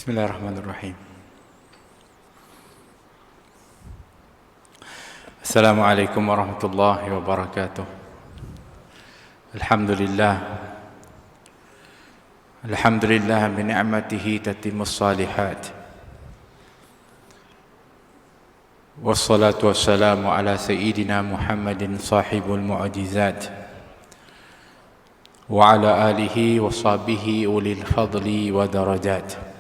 Bismillahirrahmanirrahim. Assalamualaikum warahmatullahi wabarakatuh. Alhamdulillah. Alhamdulillah bi ni'matihi tatimmus salihat. Wassalatu wassalamu ala sayyidina Muhammadin sahibul mu'jizat. Wa ala alihi wa sahbihi ulil fadli wa darajat.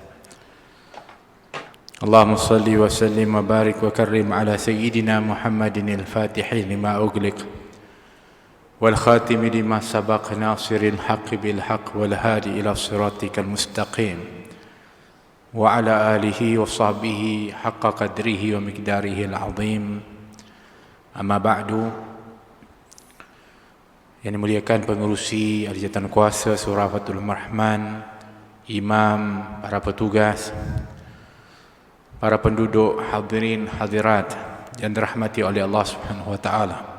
Allahumma salli wa sallim wa barik wa karrim ala sayyidina Muhammadin al-Fatihi lima ughliq wal khatimi lima sabaq nasiril haqqi bil haqq wal hadi ila siratikal mustaqim wa ala alihi wa sahbihi haqqa qadrihi wa miqdarihi al-azim. Amma ba'du. Yang dimuliakan pengerusi Aljatan Kuasa Surah Fathul Rahman, imam, para petugas, para penduduk, hadirin hadirat yang dirahmati oleh Allah Subhanahu wa taala.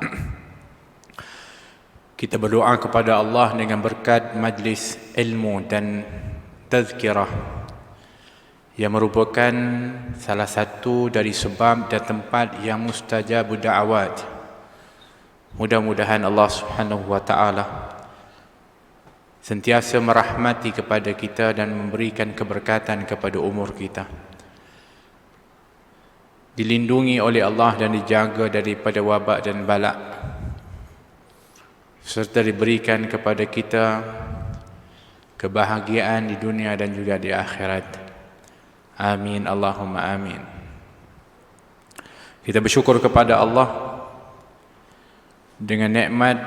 Kita berdoa kepada Allah dengan berkat majlis ilmu dan tazkirah yang merupakan salah satu dari sebab dan tempat yang mustajabud da'awat. Mudah-mudahan Allah Subhanahu wa taala sentiasa merahmati kepada kita dan memberikan keberkatan kepada umur kita, dilindungi oleh Allah dan dijaga daripada wabak dan balak, serta diberikan kepada kita kebahagiaan di dunia dan juga di akhirat. Amin Allahumma amin. Kita bersyukur kepada Allah dengan nikmat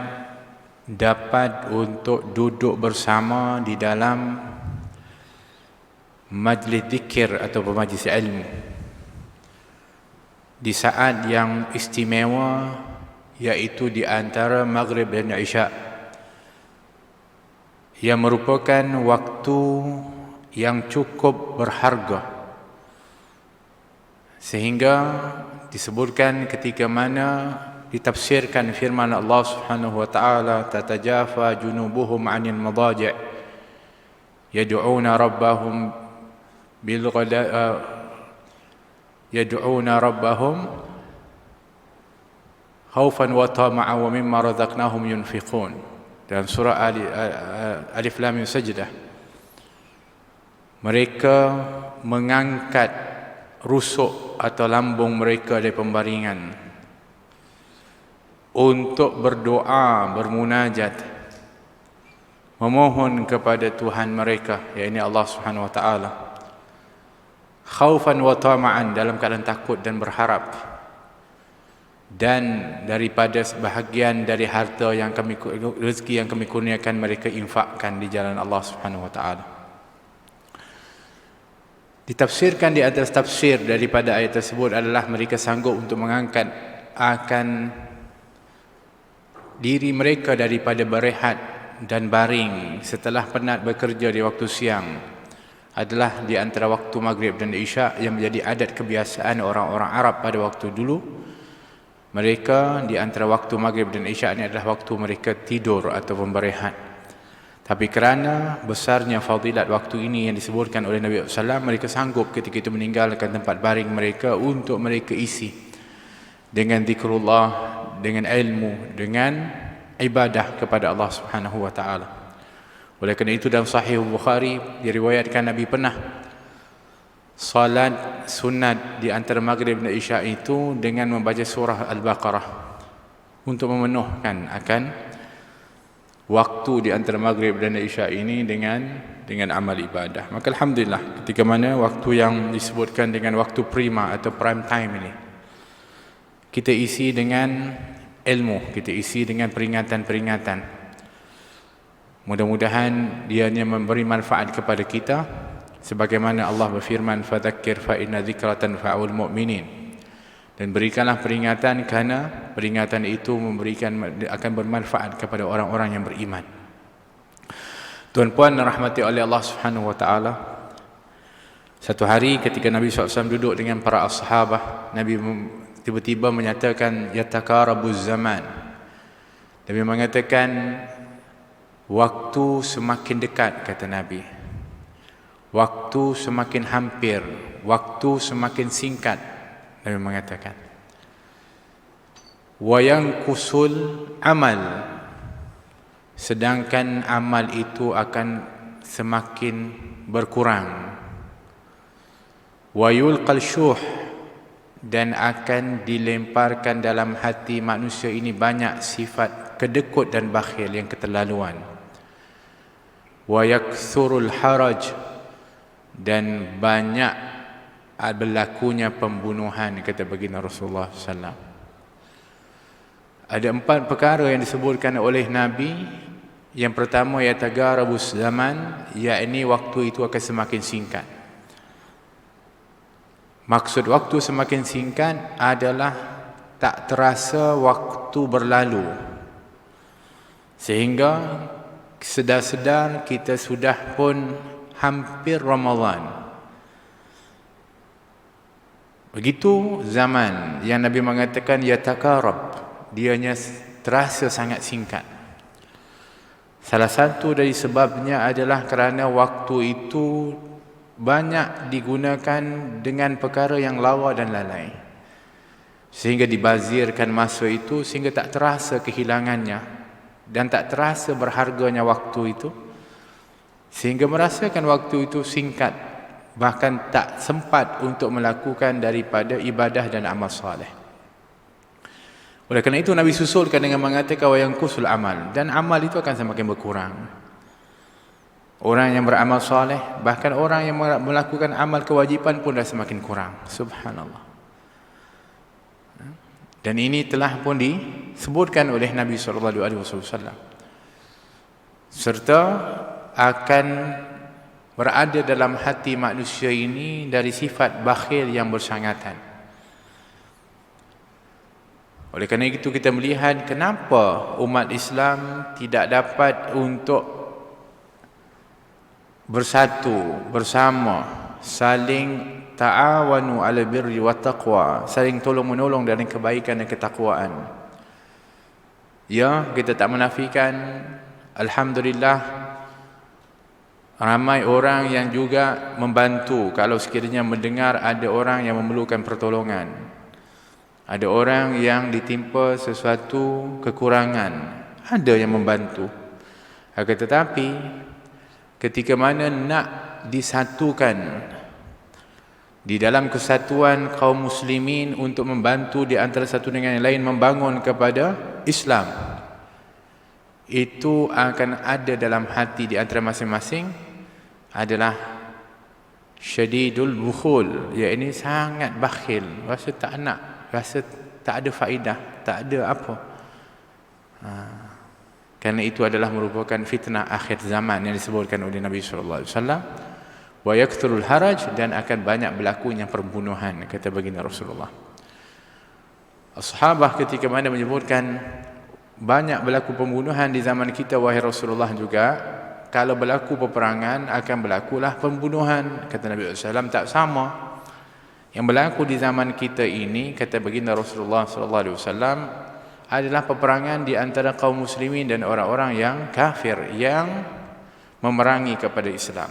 dapat untuk duduk bersama di dalam majlis zikir atau majlis ilmu di saat yang istimewa, iaitu di antara Maghrib dan Isya, yang merupakan waktu yang cukup berharga, sehingga disebutkan ketika mana ditafsirkan firman Allah Subhanahu wa taala, tatajafa junubuhum 'anil madaji' yad'una rabbahum bil yad'una rabbahum khaufan wa tama'an wa mimma razaqnahum yunfiqun. Dalam surah Alif Lam Mim Sajdah, mereka mengangkat rusuk atau lambung mereka dari pembaringan untuk berdoa, bermunajat, memohon kepada Tuhan mereka, iaitu Allah Subhanahu wa taala, khaufan wa tama'an, dalam keadaan takut dan berharap, dan daripada sebahagian dari harta yang kami, rezeki yang kami kurniakan, mereka infakkan di jalan Allah Subhanahu wa taala. Ditafsirkan di atas tafsir daripada ayat tersebut adalah mereka sanggup untuk mengangkat akan diri mereka daripada berehat dan baring setelah penat bekerja di waktu siang, adalah di antara waktu Maghrib dan Isya, yang menjadi adat kebiasaan orang-orang Arab pada waktu dulu. Mereka di antara waktu Maghrib dan Isya ini adalah waktu mereka tidur ataupun berehat. Tapi kerana besarnya fadilat waktu ini yang disebutkan oleh Nabi SAW, mereka sanggup ketika itu meninggalkan tempat baring mereka untuk mereka isi dengan zikrullah, dengan ilmu, dengan ibadah kepada Allah Subhanahu wa taala. Oleh kerana itu dalam Sahih Bukhari diriwayatkan Nabi pernah salat sunat di antara Maghrib dan Isya itu dengan membaca surah Al-Baqarah untuk memenuhkan akan waktu di antara Maghrib dan Isya ini dengan amal ibadah. Maka alhamdulillah, ketika mana waktu yang disebutkan dengan waktu prima atau prime time ini, kita isi dengan ilmu, kita isi dengan peringatan-peringatan. Mudah-mudahan dianya memberi manfaat kepada kita, sebagaimana Allah berfirman, fadzakir fa inna dzikra tanfa'ul mu'minin. Dan berikanlah peringatan, kerana peringatan itu akan bermanfaat kepada orang-orang yang beriman. Tuan-puan rahmati oleh Allah Subhanahu wa taala, satu hari ketika Nabi SAW duduk dengan para ashabah, Nabi tiba-tiba menyatakan yatakarabuz zaman. Nabi mengatakan waktu semakin dekat, kata Nabi. waktu semakin hampir, waktu semakin singkat. Nabi mengatakan, wa yanqusul amal, sedangkan amal itu akan semakin berkurang. Wa yulqal syuh, dan akan dilemparkan dalam hati manusia ini banyak sifat kedekut dan bakhil yang keterlaluan. Wa yakthurul haraj, dan banyak berlakunya pembunuhan, kata baginda Rasulullah SAW. Ada 4 perkara yang disebutkan oleh Nabi. Yang pertama, yatagarabus zaman, yakni waktu itu akan semakin singkat. Maksud waktu semakin singkat adalah tak terasa waktu berlalu, sehingga sedar-sedar kita sudah pun hampir Ramadan. Begitu zaman yang Nabi mengatakan yatakarab, dianya terasa sangat singkat. Salah satu dari sebabnya adalah kerana waktu itu banyak digunakan dengan perkara yang lawa dan lalai, sehingga dibazirkan masa itu sehingga tak terasa kehilangannya dan tak terasa berharganya waktu itu, sehingga merasakan waktu itu singkat, bahkan tak sempat untuk melakukan daripada ibadah dan amal soleh. Oleh kerana itu Nabi susulkan dengan mengatakan wa yanqusul amal, dan amal itu akan semakin berkurang. Orang yang beramal soleh, bahkan orang yang melakukan amal kewajipan pun dah semakin kurang. Subhanallah. Dan ini telah pun disebutkan oleh Nabi SAW. Serta akan berada dalam hati manusia ini dari sifat bakhil yang bersangatan. Oleh kerana itu kita melihat kenapa umat Islam tidak dapat untuk bersatu bersama, saling ta'awanu 'alal birri wat taqwa, saling tolong-menolong dalam kebaikan dan ketakwaan. Ya, kita tak menafikan, alhamdulillah, ramai orang yang juga membantu kalau sekiranya mendengar ada orang yang memerlukan pertolongan, ada orang yang ditimpa sesuatu kekurangan, ada yang membantu. Akan tetapi ketika mana nak disatukan di dalam kesatuan kaum muslimin untuk membantu di antara satu dengan yang lain membangun kepada Islam, itu akan ada dalam hati di antara masing-masing adalah syadidul bukhul, iaitu sangat bakhil, rasa tak nak, rasa tak ada faedah, tak ada apa. Kerana itu adalah merupakan fitnah akhir zaman yang disebutkan oleh Nabi SAW. Wa yakthurul haraj, dan akan banyak berlakunya perbunuhan, kata baginda Rasulullah. Ashabah ketika mana menyebutkan banyak berlaku pembunuhan di zaman kita, wahai Rasulullah, juga kalau berlaku peperangan akan berlakulah pembunuhan. Kata Nabi SAW, tak sama. Yang berlaku di zaman kita ini, kata baginda Rasulullah SAW, adalah peperangan di antara kaum muslimin dan orang-orang yang kafir yang memerangi kepada Islam.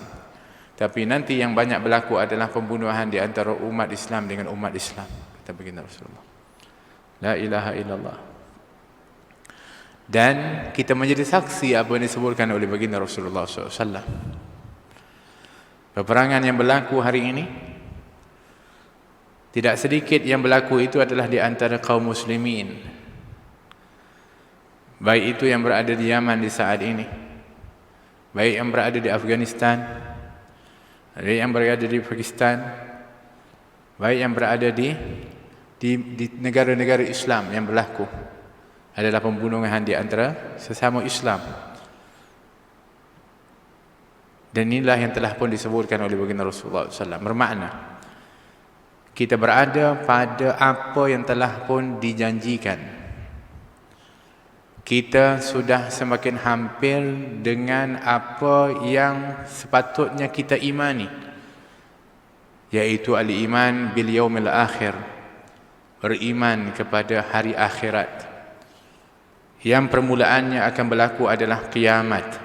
Tapi nanti yang banyak berlaku adalah pembunuhan di antara umat Islam dengan umat Islam, kata baginda Rasulullah. La ilaha illallah. Dan kita menjadi saksi apa yang disebutkan oleh baginda Rasulullah SAW. Peperangan yang berlaku hari ini, tidak sedikit yang berlaku itu adalah di antara kaum muslimin, baik itu yang berada di Yaman di saat ini, baik yang berada di Afghanistan, baik yang berada di Pakistan, baik yang berada di negara-negara Islam yang berlaku, adalah pembunuhan di antara sesama Islam. Dan inilah yang telah pun disebutkan oleh baginda Rasulullah SAW. Bermakna kita berada pada apa yang telah pun dijanjikan. Kita sudah semakin hampir dengan apa yang sepatutnya kita imani, yaitu al-iman bil yaumil akhir, beriman kepada hari akhirat, yang permulaannya akan berlaku adalah kiamat,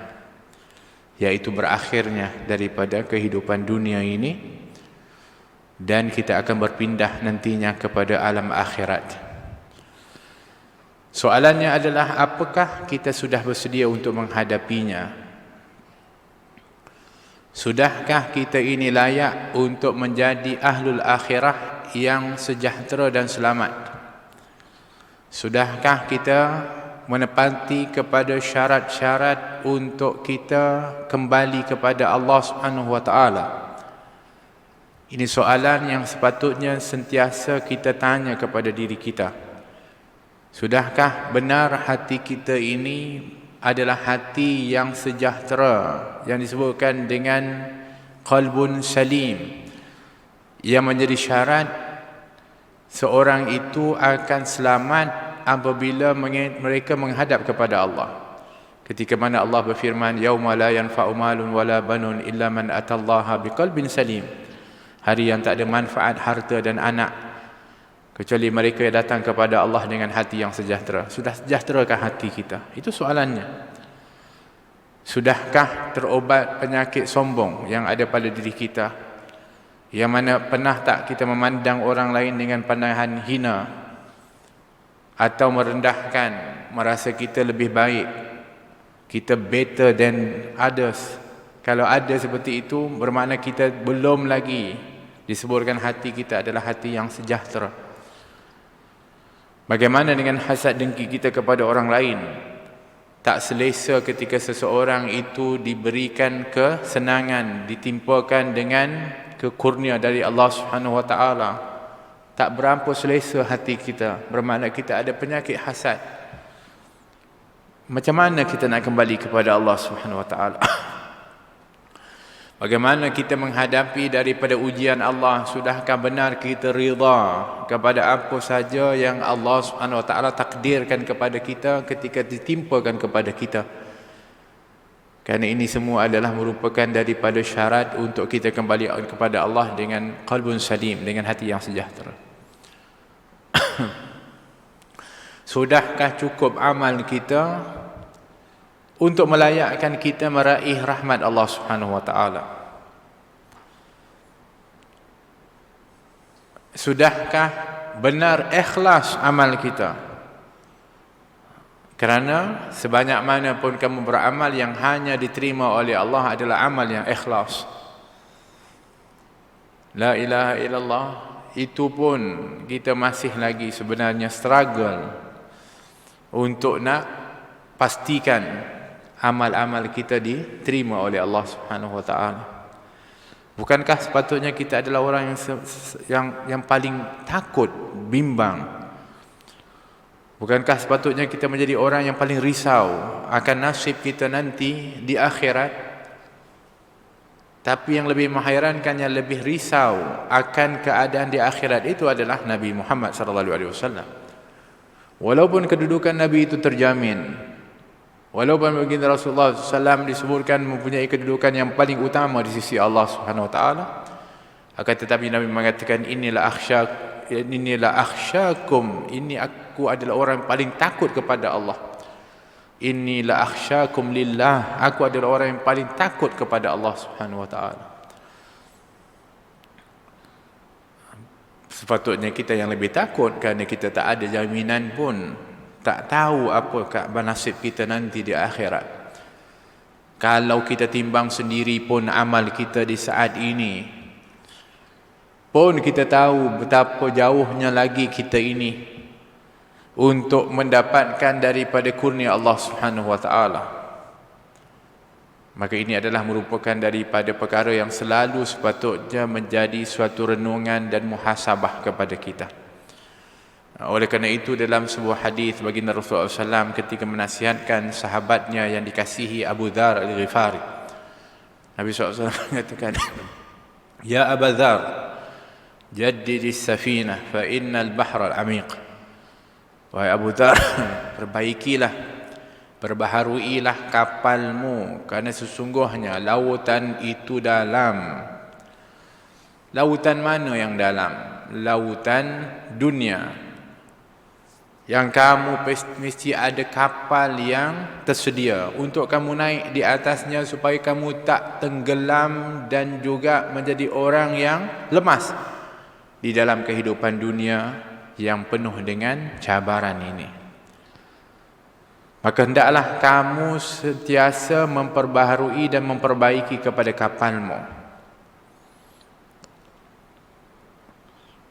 iaitu berakhirnya daripada kehidupan dunia ini, dan kita akan berpindah nantinya kepada alam akhirat. Soalannya adalah, apakah kita sudah bersedia untuk menghadapinya? Sudahkah kita ini layak untuk menjadi ahlul akhirah yang sejahtera dan selamat? Sudahkah kita menepati kepada syarat-syarat untuk kita kembali kepada Allah Subhanahu wa taala? Ini soalan yang sepatutnya sentiasa kita tanya kepada diri kita. Sudahkah benar hati kita ini adalah hati yang sejahtera, yang disebutkan dengan qalbun salim, yang menjadi syarat seorang itu akan selamat apabila mereka menghadap kepada Allah. Ketika mana Allah berfirman, yauma la yanfa'u malun wala banun illa man atallaha biqalbin salim, hari yang tak ada manfaat harta dan anak kecuali mereka yang datang kepada Allah dengan hati yang sejahtera. Sudah sejahterakah hati kita? Itu soalannya. Sudahkah terobat penyakit sombong yang ada pada diri kita, yang mana pernah tak kita memandang orang lain dengan pandangan hina atau merendahkan, merasa kita lebih baik, kita better than others? Kalau ada seperti itu, bermakna kita belum lagi disebutkan hati kita adalah hati yang sejahtera. Bagaimana dengan hasad dengki kita kepada orang lain? Tak selesa ketika seseorang itu diberikan kesenangan, ditimpakan dengan kekurnia dari Allah Subhanahu wa taala. Tak berapa selesa hati kita, bermakna kita ada penyakit hasad. Macam mana kita nak kembali kepada Allah Subhanahu wa taala? Bagaimana kita menghadapi daripada ujian Allah? Sudahkah benar kita rida kepada apa saja yang Allah Subhanahu wa taala takdirkan kepada kita ketika ditimpakan kepada kita? Kerana ini semua adalah merupakan daripada syarat untuk kita kembali kepada Allah dengan qalbun salim, dengan hati yang sejahtera. Sudahkah cukup amal kita untuk melayakkan kita meraih rahmat Allah Subhanahu wa taala? Sudahkah benar ikhlas amal kita? Kerana sebanyak mana pun kamu beramal, yang hanya diterima oleh Allah adalah amal yang ikhlas. La ilaha illallah, itu pun kita masih lagi sebenarnya struggle untuk nak pastikan amal-amal kita diterima oleh Allah Subhanahu wa taala. Bukankah sepatutnya kita adalah orang yang paling takut, bimbang? Bukankah sepatutnya kita menjadi orang yang paling risau akan nasib kita nanti di akhirat? Tapi yang lebih menghairankan, yang lebih risau akan keadaan di akhirat itu adalah Nabi Muhammad SAW. Walaupun kedudukan Nabi itu terjamin, walaupun baginda Rasulullah SAW disebutkan mempunyai kedudukan yang paling utama di sisi Allah Subhanahu wa taala, akan tetapi Nabi mengatakan, inilah akhsyakum, ini aku adalah orang yang paling takut kepada Allah. Inilah akhsyakum lillah, aku adalah orang yang paling takut kepada Allah Subhanahu wa taala. Sepatutnya kita yang lebih takut, kerana kita tak ada jaminan pun, tak tahu apa nasib kita nanti di akhirat. Kalau kita timbang sendiri pun amal kita di saat ini, pun kita tahu betapa jauhnya lagi kita ini untuk mendapatkan daripada kurnia Allah Subhanahu wa taala. Maka ini adalah merupakan daripada perkara yang selalu sepatutnya menjadi suatu renungan dan muhasabah kepada kita. Oleh kerana itu, dalam sebuah hadis baginda Rasulullah SAW ketika menasihatkan sahabatnya yang dikasihi, Abu Dzar Al-Ghifari, Nabi SAW mengatakan, ya Abu Dzar, jaddidis safinah fa innal bahra al-amiq. Wahai Abu Dzar, perbaikilah, perbaharuilah kapalmu, kerana sesungguhnya lautan itu dalam. Lautan mana yang dalam? Lautan dunia. yang kamu mesti ada kapal yang tersedia untuk kamu naik di atasnya supaya kamu tak tenggelam dan juga menjadi orang yang lemas di dalam kehidupan dunia yang penuh dengan cabaran ini. Maka hendaklah kamu sentiasa memperbaharui dan memperbaiki kepada kapalmu,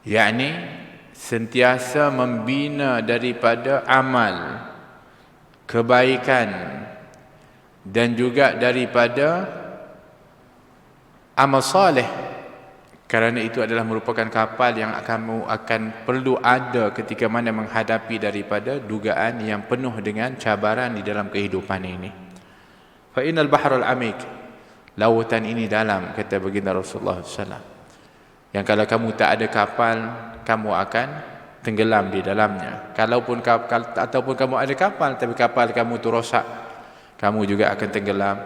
yakni sentiasa membina daripada amal kebaikan dan juga daripada amal soleh, kerana itu adalah merupakan kapal yang kamu akan perlu ada ketika mana menghadapi daripada dugaan yang penuh dengan cabaran di dalam kehidupan ini. Fa innal bahrul amik, lautan ini dalam, kata baginda Rasulullah SAW, yang kalau kamu tak ada kapal, kamu akan tenggelam di dalamnya. Ataupun kamu ada kapal tapi kapal kamu tu rosak, kamu juga akan tenggelam.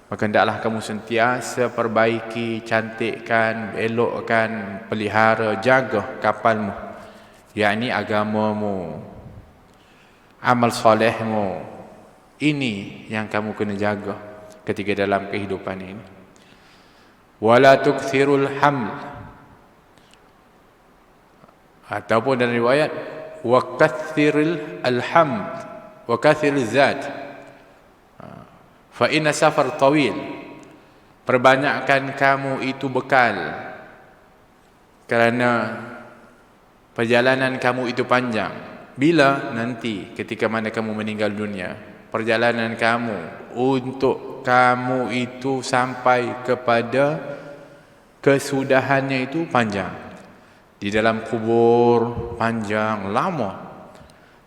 Maka hendaklah kamu sentiasa perbaiki, cantikkan, elokkan, pelihara, jaga kapalmu, yakni agamamu, amal solehmu. Ini yang kamu kena jaga ketika dalam kehidupan ini. Wala tukthirul haml, ataupun dalam riwayat wa kathiril alhamd wa kathiril zat fa inna safar tawil, perbanyakkan kamu itu bekal kerana perjalanan kamu itu panjang. Bila nanti ketika mana kamu meninggal dunia, perjalanan kamu untuk kamu itu sampai kepada kesudahannya itu panjang. Di dalam kubur panjang, lama.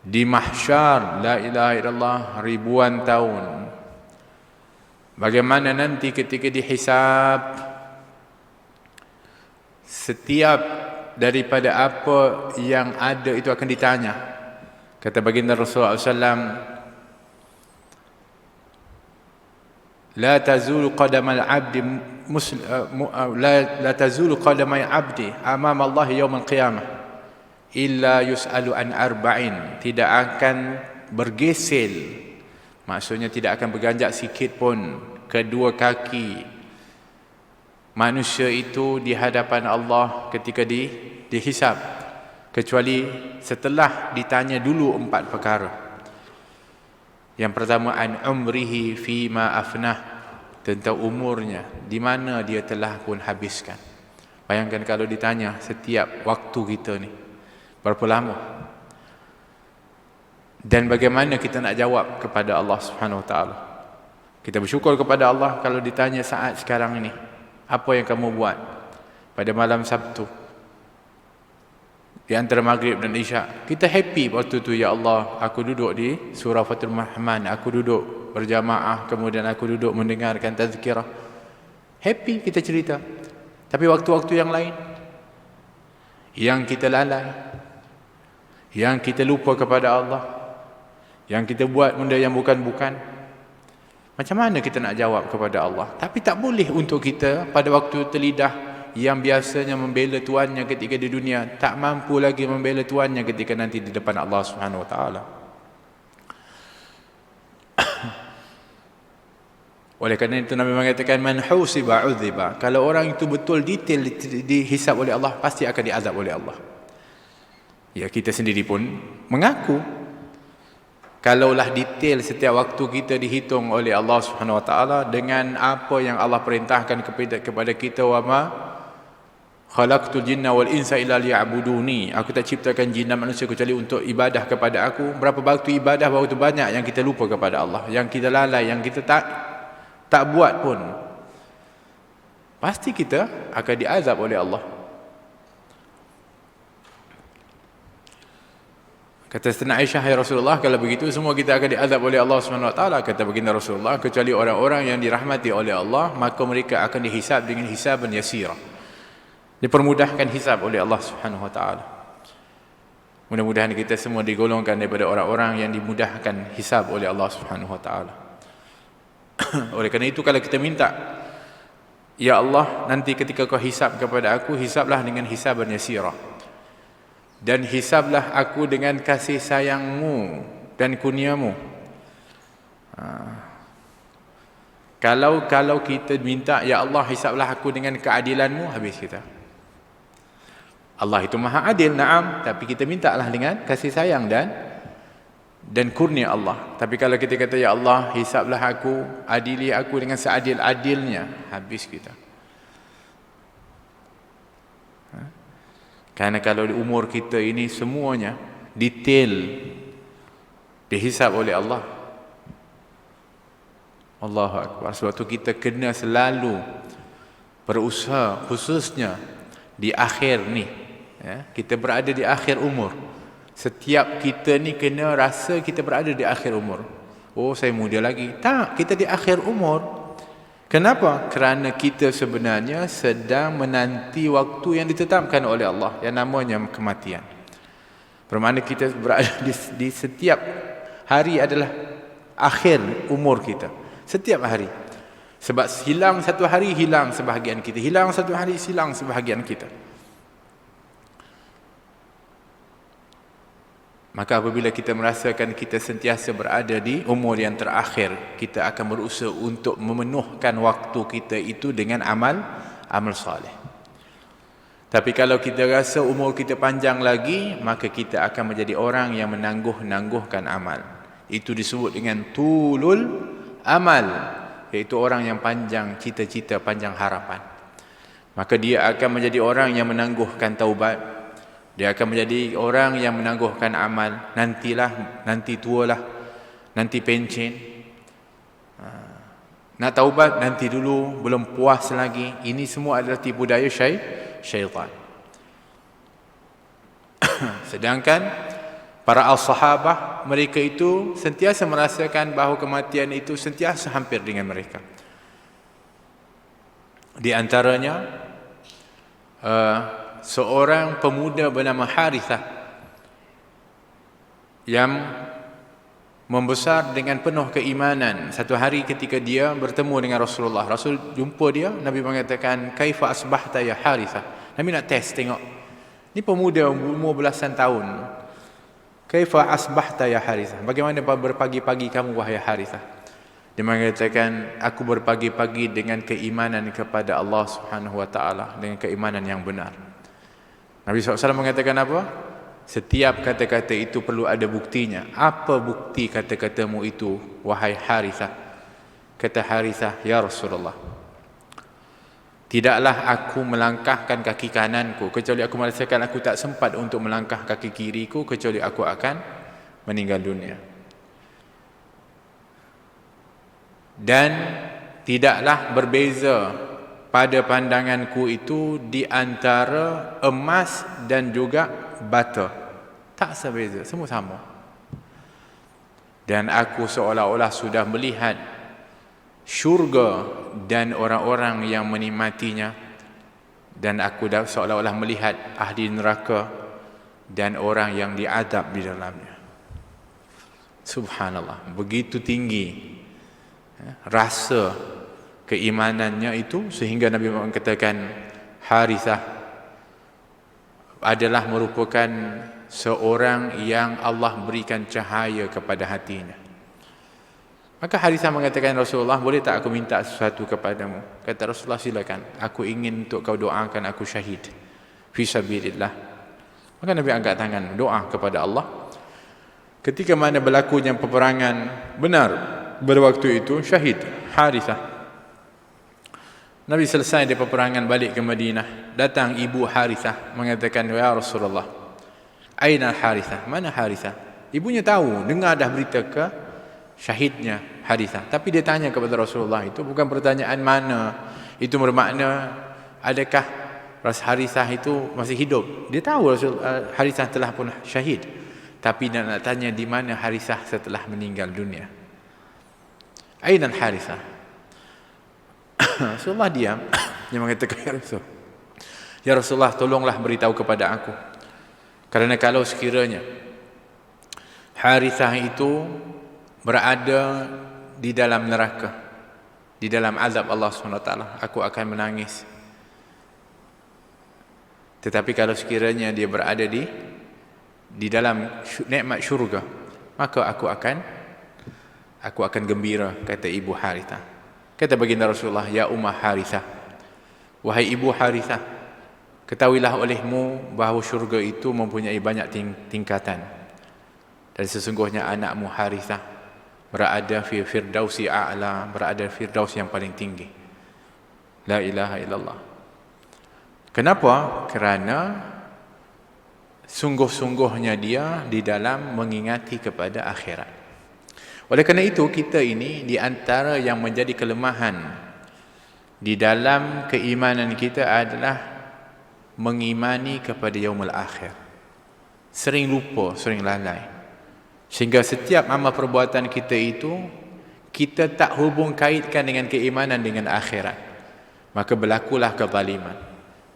Di mahsyar, la ilaha illallah, ribuan tahun. Bagaimana nanti ketika dihisab, setiap daripada apa yang ada itu akan ditanya. Kata baginda Rasulullah SAW, la tazulu qadamal abdi la tazulu qadamai abdi amam Allah yaum al-qiyamah illa yus'alu an arba'in. Tidak akan bergesel, maksudnya tidak akan berganjak sikit pun kedua kaki manusia itu di hadapan Allah ketika dihisab, kecuali setelah ditanya dulu 4 perkara. Yang pertama, an umrihi fima afnah, tentang umurnya, di mana dia telah pun habiskan. Bayangkan kalau ditanya setiap waktu kita ni berapa lama, dan bagaimana kita nak jawab kepada Allah Subhanahu Wa Taala. Kita bersyukur kepada Allah kalau ditanya saat sekarang ini, apa yang kamu buat pada malam Sabtu di antara maghrib dan isyak. Kita happy waktu tu, ya Allah, aku duduk di surah Fatul Rahman, aku duduk berjamaah, kemudian aku duduk mendengarkan tazkirah. Happy kita cerita. Tapi waktu-waktu yang lain, yang kita lalai, yang kita lupa kepada Allah, yang kita buat benda yang bukan-bukan, macam mana kita nak jawab kepada Allah? Tapi tak boleh untuk kita pada waktu terlidah yang biasanya membela tuannya ketika di dunia, tak mampu lagi membela tuannya ketika nanti di depan Allah Subhanahu Wa Taala. Oleh kerana itu Nabi mengatakan, man husiba udhiba, kalau orang itu betul detail dihisab oleh Allah, pasti akan diazab oleh Allah. Ya, kita sendiri pun mengaku, kalaulah detail setiap waktu kita dihitung oleh Allah Subhanahu Wa Taala dengan apa yang Allah perintahkan kepada kita, wa ma khalaqtul jinna wal insa illa liya'buduni, aku tak ciptakan jin dan manusia kecuali untuk ibadah kepada aku. Berapa waktu ibadah, waktu banyak yang kita lupa kepada Allah, yang kita lalai, yang kita tak buat pun, pasti kita akan diazab oleh Allah. Kata Siti Aisyah, hai Rasulullah, kalau begitu semua kita akan diazab oleh Allah Subhanahu Wa Taala. Kata baginda Rasulullah, kecuali orang-orang yang dirahmati oleh Allah, maka mereka akan dihisab dengan hisaban yasira, dipermudahkan hisab oleh Allah Subhanahu Wa Taala. Mudah-mudahan kita semua digolongkan daripada orang-orang yang dimudahkan hisab oleh Allah Subhanahu Wa Taala. Oleh kerana itu, kalau kita minta, ya Allah, nanti ketika kau hisab kepada aku, hisablah dengan hisaban yasira, dan hisablah aku dengan kasih sayangmu dan kurniamu. Kalau kita minta, ya Allah hisablah aku dengan keadilanmu, habis kita. Allah itu maha adil, na'am, tapi kita mintalah dengan kasih sayang dan kurnia Allah. Tapi kalau kita kata, ya Allah hisablah aku, adili aku dengan seadil-adilnya, habis kita. Karena kalau di umur kita ini semuanya detail dihisab oleh Allah. Allahu Akbar. Sebab tu kita kena selalu berusaha, khususnya di akhir ni, ya, kita berada di akhir umur. Setiap kita ni kena rasa kita berada di akhir umur. Oh, saya muda lagi. Tak, kita di akhir umur. Kenapa? Kerana kita sebenarnya sedang menanti waktu yang ditetapkan oleh Allah, yang namanya kematian. Bermakna kita berada di setiap hari adalah akhir umur kita. Setiap hari. Sebab hilang satu hari, hilang sebahagian kita. Hilang satu hari, hilang sebahagian kita. Maka apabila kita merasakan kita sentiasa berada di umur yang terakhir, kita akan berusaha untuk memenuhkan waktu kita itu dengan amal soleh. Tapi kalau kita rasa umur kita panjang lagi, maka kita akan menjadi orang yang menangguh-nangguhkan amal. Itu disebut dengan tulul amal, iaitu orang yang panjang cita-cita, panjang harapan. Maka dia akan menjadi orang yang menangguhkan taubat. Dia akan menjadi orang yang menangguhkan amal. Nanti tualah, nanti pencen. Nak taubat nanti dulu, belum puas lagi. Ini semua adalah tipu daya syaitan. Sedangkan para as-sahabah, mereka itu sentiasa merasakan bahawa kematian itu sentiasa hampir dengan mereka. Di antaranya seorang pemuda bernama Harithah yang membesar dengan penuh keimanan. Satu hari ketika dia bertemu dengan Rasulullah, Rasul jumpa dia, Nabi mengatakan, "Kaifa asbahta ya Harithah?" Nabi nak test tengok. Ni pemuda umur belasan tahun. "Kaifa asbahta ya Harithah?" Bagaimana berpagi-pagi kamu wahai Harithah? Dia mengatakan, aku berpagi-pagi dengan keimanan kepada Allah Subhanahu wa taala, dengan keimanan yang benar. Nabi SAW mengatakan apa? Setiap kata-kata itu perlu ada buktinya. Apa bukti kata-katamu itu, wahai Harithah? Kata Harithah, ya Rasulullah, tidaklah aku melangkahkan kaki kananku kecuali aku merasakan aku tak sempat untuk melangkah kaki kiriku, kecuali aku akan meninggal dunia. Dan tidaklah berbeza pada pandanganku itu di antara emas dan juga bata. Tak sebeza, semua sama. Dan aku seolah-olah sudah melihat syurga dan orang-orang yang menikmatinya, dan aku seolah-olah melihat ahli neraka dan orang yang diadab di dalamnya. Subhanallah, begitu tinggi rasa keimanannya itu, sehingga Nabi mengatakan Harithah adalah merupakan seorang yang Allah berikan cahaya kepada hatinya. Maka Harithah mengatakan, Rasulullah, boleh tak aku minta sesuatu kepadamu? Kata Rasulullah, silakan. Aku ingin untuk kau doakan aku syahid fi sabilillah. Maka Nabi angkat tangan, doa kepada Allah. Ketika mana berlakunya peperangan benar pada waktu itu, syahid Harithah. Nabi selesai dari peperangan, balik ke Madinah. Datang ibu Harithah mengatakan, ya Rasulullah, aina Harithah? Mana Harithah? Ibunya tahu, dengar dah berita ke syahidnya Harithah. Tapi dia tanya kepada Rasulullah, itu bukan pertanyaan mana. Itu bermakna, adakah Harithah itu masih hidup? Dia tahu Harithah telah pun syahid. Tapi dia nak tanya di mana Harithah setelah meninggal dunia. Aina Harithah? Rasulullah diam. Dia mengatakan, ya Rasulullah, tolonglah beritahu kepada aku. Kerana kalau sekiranya Harithah itu berada di dalam neraka, di dalam azab Allah SWT, aku akan menangis. Tetapi kalau sekiranya dia berada di di dalam nikmat syurga, maka aku akan gembira, kata ibu Harithah. Kata baginda Rasulullah, ya Ummah Harithah, wahai ibu Harithah, ketahuilah olehmu bahawa syurga itu mempunyai banyak tingkatan, dan sesungguhnya anakmu Harithah berada fi firdausi a'la, berada firdaus yang paling tinggi. La ilaha illallah. Kenapa? Kerana sungguh-sungguhnya dia di dalam mengingati kepada akhirat. Oleh kerana itu, kita ini di antara yang menjadi kelemahan di dalam keimanan kita adalah mengimani kepada yaumul akhir. Sering lupa, sering lalai. Sehingga setiap amal perbuatan kita itu, kita tak hubung kaitkan dengan keimanan dengan akhirat. Maka berlakulah kezaliman,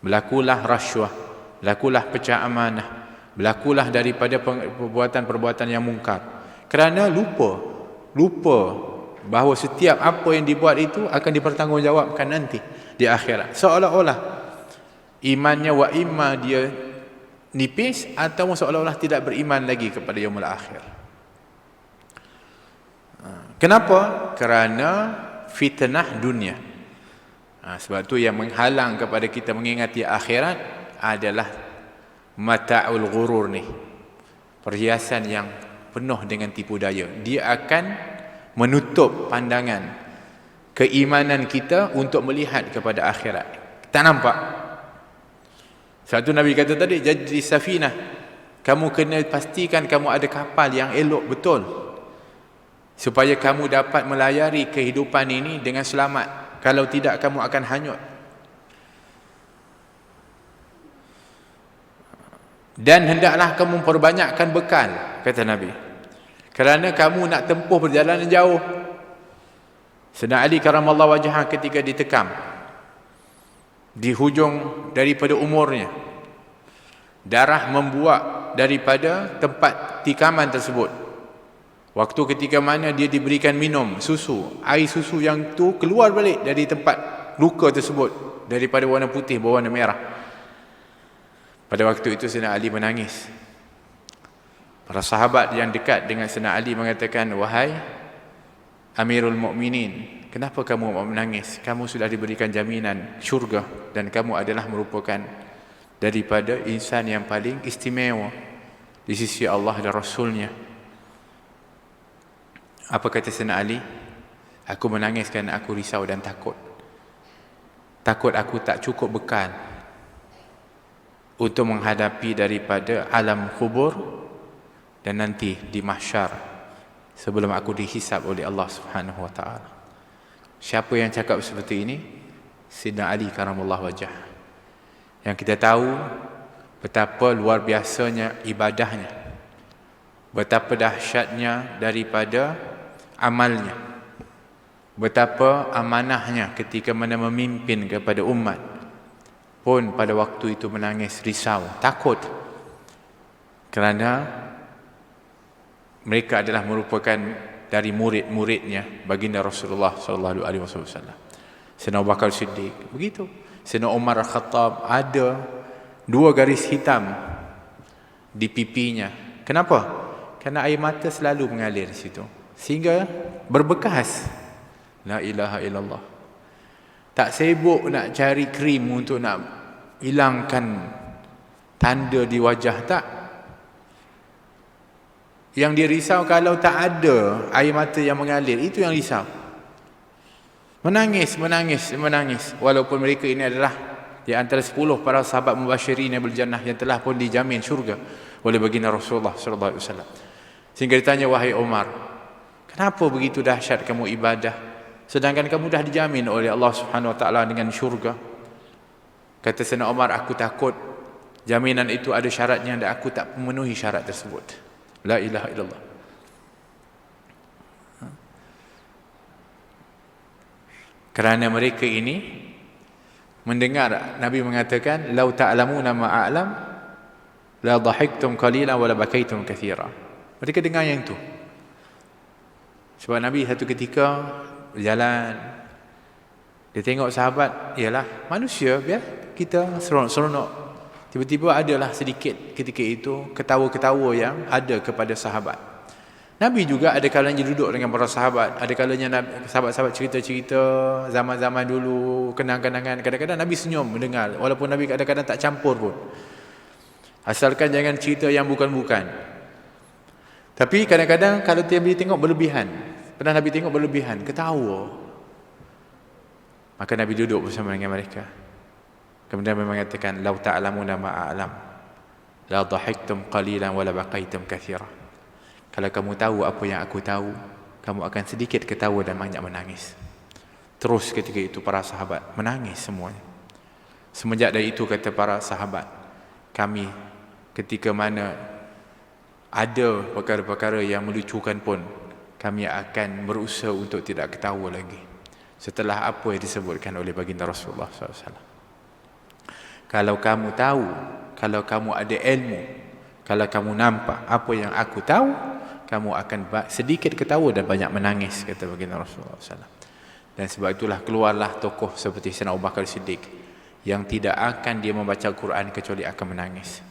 berlakulah rasuah, berlakulah pecah amanah, berlakulah daripada perbuatan-perbuatan yang mungkar. Kerana lupa bahawa setiap apa yang dibuat itu akan dipertanggungjawabkan nanti di akhirat. Seolah-olah imannya wa imma dia nipis, atau seolah-olah tidak beriman lagi kepada yaumul akhir. Kenapa? Kerana fitnah dunia. Sebab tu yang menghalang kepada kita mengingati akhirat adalah mata'ul ghurur ni, perhiasan yang penuh dengan tipu daya. Dia akan menutup pandangan keimanan kita untuk melihat kepada akhirat. Tak nampak. Satu Nabi kata tadi, jadi safinah, kamu kena pastikan kamu ada kapal yang elok betul, supaya kamu dapat melayari kehidupan ini dengan selamat. Kalau tidak, kamu akan hanyut. Dan hendaklah kamu perbanyakkan bekal, kata Nabi, kerana kamu nak tempuh perjalanan jauh. Sayyidina Ali karamallahu wajhah ketika ditekam di hujung daripada umurnya, darah membuak daripada tempat tikaman tersebut. Waktu ketika mana dia diberikan minum susu, air susu yang tu keluar balik dari tempat luka tersebut, daripada warna putih berwarna merah. Pada waktu itu Sayyidina Ali menangis. Para sahabat yang dekat dengan Sayyidina Ali mengatakan, wahai Amirul Mukminin, kenapa kamu menangis? Kamu sudah diberikan jaminan syurga, dan kamu adalah merupakan daripada insan yang paling istimewa di sisi Allah dan Rasulnya. Apa kata Sayyidina Ali? Aku menangis kerana aku risau dan takut. Takut aku tak cukup bekal untuk menghadapi daripada alam kubur dan nanti di mahsyar sebelum aku dihisab oleh Allah Subhanahu wa taala. Siapa yang cakap seperti ini? Sayyidina Ali karamallahu wajhah. Yang kita tahu betapa luar biasanya ibadahnya, betapa dahsyatnya daripada amalnya, betapa amanahnya ketika mana memimpin kepada umat, pun pada waktu itu menangis, risau, takut, kerana mereka adalah merupakan dari murid-muridnya baginda Rasulullah sallallahu alaihi wasallam. Sayyidina Abu Bakar Siddiq begitu. Sayyidina Umar Al-Khattab ada 2 garis hitam di pipinya. Kenapa? Kerana air mata selalu mengalir di situ, sehingga berbekas. La ilaha illallah. Tak sibuk nak cari krim untuk nak hilangkan tanda di wajah, tak. Yang dia risau kalau tak ada air mata yang mengalir, itu yang risau. Menangis. Walaupun mereka ini adalah di antara 10 para sahabat mubasyirin bil jannah yang telah pun dijamin syurga oleh baginda Rasulullah sallallahu alaihi wasallam. Sehingga ditanya, wahai Umar, kenapa begitu dahsyat kamu ibadah, sedangkan kamu dah dijamin oleh Allah Subhanahu wa taala dengan syurga? Kata Sayyidina Umar, aku takut jaminan itu ada syaratnya dan aku tak memenuhi syarat tersebut. La ilaha illallah. Kerana mereka ini mendengar Nabi mengatakan, lau ta'lamuna ma a'lam la dhahiktum qalilan wa la bakaitum katsira. Mereka dengar yang itu. Sebab Nabi satu ketika berjalan, dia tengok sahabat, ialah manusia, biar kita seronok-seronok Tiba-tiba adalah sedikit ketika itu ketawa-ketawa yang ada kepada sahabat. Nabi juga ada kalanya duduk dengan para sahabat. Ada kalanya sahabat-sahabat cerita-cerita zaman-zaman dulu, kenang-kenangan. Kadang-kadang Nabi senyum mendengar. Walaupun Nabi kadang-kadang tak campur pun. Asalkan jangan cerita yang bukan-bukan. Tapi kadang-kadang kalau Nabi tengok berlebihan. Pernah Nabi tengok berlebihan, ketawa. Maka Nabi duduk bersama dengan mereka. Kemudian Nabi mengatakan, "Lau ta'lamuna ma a'lam, la dhahiktum qalilan wa la baqaitum katsira." Kalau kamu tahu apa yang aku tahu, kamu akan sedikit ketawa dan banyak menangis. Terus ketika itu para sahabat menangis semuanya. Semenjak dari itu kata para sahabat, kami ketika mana ada perkara-perkara yang melucukan pun, kami akan berusaha untuk tidak ketawa lagi. Setelah apa yang disebutkan oleh baginda Rasulullah SAW. Kalau kamu tahu, kalau kamu ada ilmu, kalau kamu nampak apa yang aku tahu, kamu akan sedikit ketawa dan banyak menangis, kata baginda Rasulullah SAW. Dan sebab itulah keluarlah tokoh seperti Sayyidina Abu Bakar Siddiq yang tidak akan dia membaca Quran kecuali akan menangis.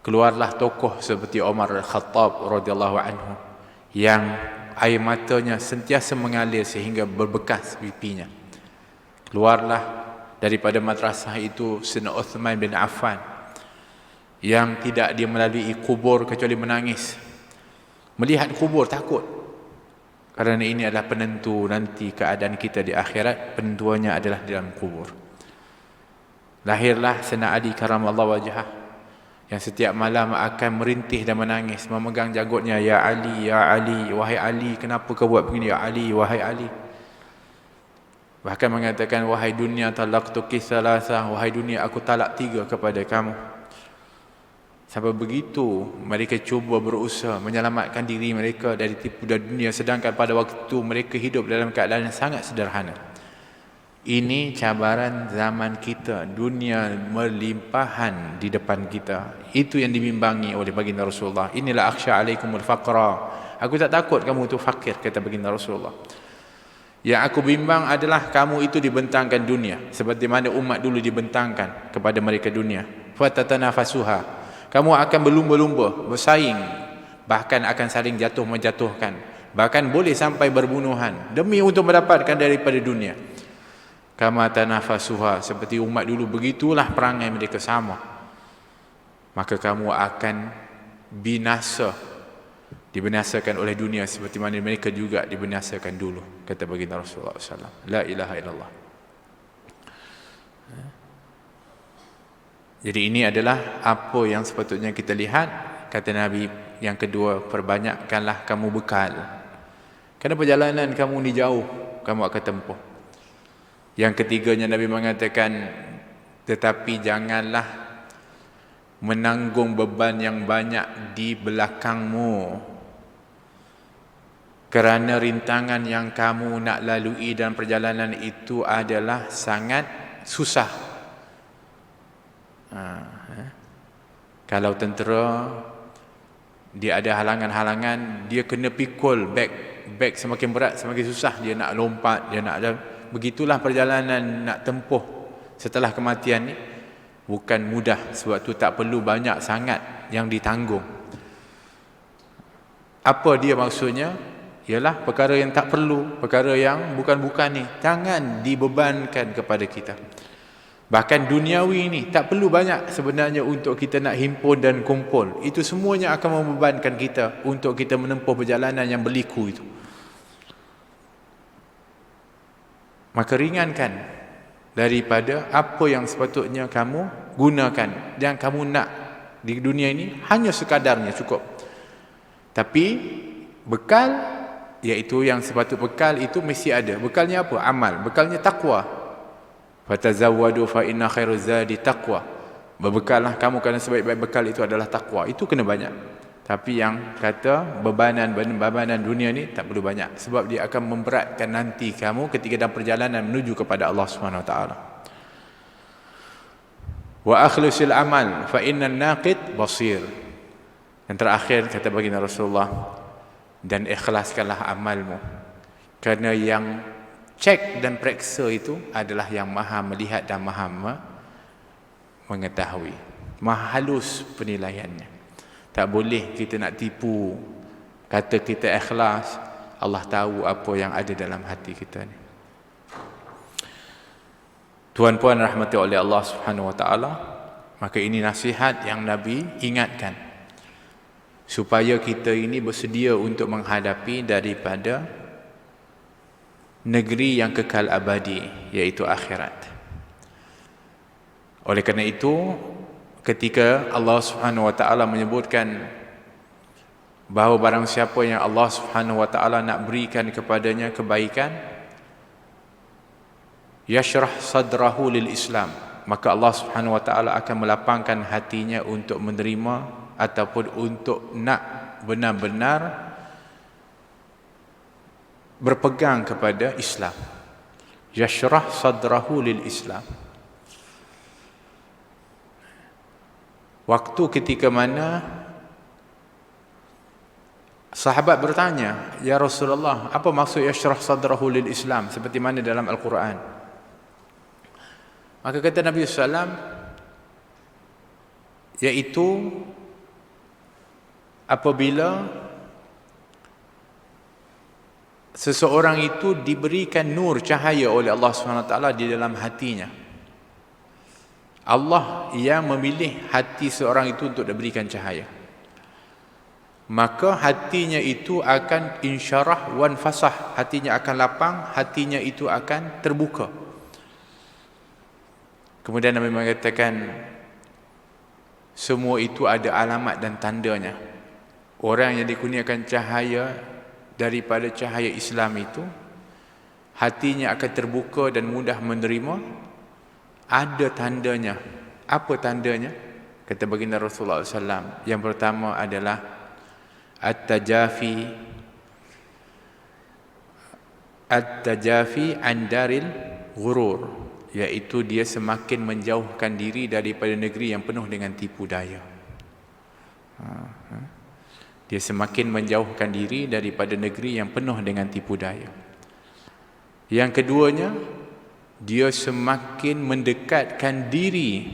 Keluarlah tokoh seperti Umar Al-Khattab radhiyallahu anhu yang air matanya sentiasa mengalir sehingga berbekas pipinya. Keluarlah daripada madrasah itu Sayyidina Uthman bin Affan yang tidak dia melalui kubur kecuali menangis. Melihat kubur takut. Kerana ini adalah penentu nanti keadaan kita di akhirat. Penentuannya adalah di dalam kubur. Lahirlah Sayyidina Ali karamallahu wajhah yang setiap malam akan merintih dan menangis, memegang janggutnya, "Ya Ali, ya Ali, wahai Ali, kenapa kau buat begini ya Ali, wahai Ali?" Bahkan mengatakan, "Wahai dunia, talaqtuki salasah, wahai dunia, aku talak 3 kepada kamu." Sampai begitu mereka cuba berusaha menyelamatkan diri mereka dari tipu daya dunia, sedangkan pada waktu mereka hidup dalam keadaan yang sangat sederhana. Ini cabaran zaman kita, dunia melimpahan di depan kita. Itu yang dibimbangi oleh baginda Rasulullah. "Inilah akhsha alaikumul faqra." Aku tak takut kamu itu fakir, kata baginda Rasulullah. Yang aku bimbang adalah kamu itu dibentangkan dunia, seperti mana umat dulu dibentangkan kepada mereka dunia. Fatatanafasuha. Kamu akan berlumba-lumba, bersaing, bahkan akan saling jatuh menjatuhkan, bahkan boleh sampai berbunuhan demi untuk mendapatkan daripada dunia. Kama tanafasuha, seperti umat dulu, begitulah perangai mereka sama. Maka kamu akan binasa, dibinasakan oleh dunia seperti mana mereka juga dibinasakan dulu, kata baginda Rasulullah SAW. La ilaha illallah. Jadi ini adalah apa yang sepatutnya kita lihat. Kata Nabi yang kedua, perbanyakkanlah kamu bekal. Kerana perjalanan kamu ni jauh, kamu akan tempuh. Yang ketiganya Nabi mengatakan, tetapi janganlah menanggung beban yang banyak di belakangmu. Kerana rintangan yang kamu nak lalui dalam perjalanan itu adalah sangat susah. Kalau tentera, dia ada halangan-halangan, dia kena pikul beg semakin berat, semakin susah dia nak lompat, dia nak. Begitulah perjalanan nak tempuh setelah kematian ni, bukan mudah. Sebab tu tak perlu banyak sangat yang ditanggung. Apa dia maksudnya? Ialah perkara yang tak perlu, perkara yang bukan-bukan ni, jangan dibebankan kepada kita. Bahkan duniawi ni tak perlu banyak sebenarnya untuk kita nak himpun dan kumpul. Itu semuanya akan membebankan kita untuk kita menempuh perjalanan yang berliku itu. Maka ringankan daripada apa yang sepatutnya kamu gunakan. Yang kamu nak di dunia ini hanya sekadarnya cukup. Tapi bekal, iaitu yang sepatut bekal itu mesti ada. Bekalnya apa? Amal. Bekalnya takwa. Fatazawwadu fa inna khairuz zadi taqwa. Berbekallah kamu kerana sebaik-baik bekal itu adalah takwa. Itu kena banyak. Tapi yang kata bebanan dunia ni tak perlu banyak, sebab dia akan memberatkan nanti kamu ketika dalam perjalanan menuju kepada Allah Subhanahu Wa Taala. Wa akhlisil amal fa innan naqid basir. Yang terakhir kata baginda Rasulullah, dan ikhlaskanlah amalmu, kerana yang cek dan periksa itu adalah yang maha melihat dan maha mengetahui. Maha halus penilaiannya. Tak boleh kita nak tipu, kata kita ikhlas, Allah tahu apa yang ada dalam hati kita ni. Tuan-puan rahmati oleh Allah Subhanahu wa taala, maka ini nasihat yang Nabi ingatkan supaya kita ini bersedia untuk menghadapi daripada negeri yang kekal abadi, iaitu akhirat. Oleh kerana itu, ketika Allah Subhanahu wa taala menyebutkan bahawa barang siapa yang Allah Subhanahu wa taala nak berikan kepadanya kebaikan, yashrah sadrahu lil Islam, maka Allah Subhanahu wa taala akan melapangkan hatinya untuk menerima ataupun untuk nak benar-benar berpegang kepada Islam. Yashrah sadrahu lil Islam. Waktu ketika mana sahabat bertanya, "Ya Rasulullah, apa maksud yashrah sadrahu lil Islam?" Seperti mana dalam Al-Quran. Maka kata Nabi SAW, iaitu apabila seseorang itu diberikan nur cahaya oleh Allah SWT di dalam hatinya. Allah yang memilih hati seorang itu untuk diberikan cahaya. Maka hatinya itu akan insyarah wan fasah, hatinya akan lapang, hatinya itu akan terbuka. Kemudian Nabi mengatakan, semua itu ada alamat dan tandanya. Orang yang dikurniakan cahaya daripada cahaya Islam itu, hatinya akan terbuka dan mudah menerima. Ada tandanya. Apa tandanya? Kata baginda Rasulullah SAW, yang pertama adalah At-tajafi an daril ghurur, iaitu dia semakin menjauhkan diri daripada negeri yang penuh dengan tipu daya. Dia semakin menjauhkan diri daripada negeri yang penuh dengan tipu daya. Yang keduanya, dia semakin mendekatkan diri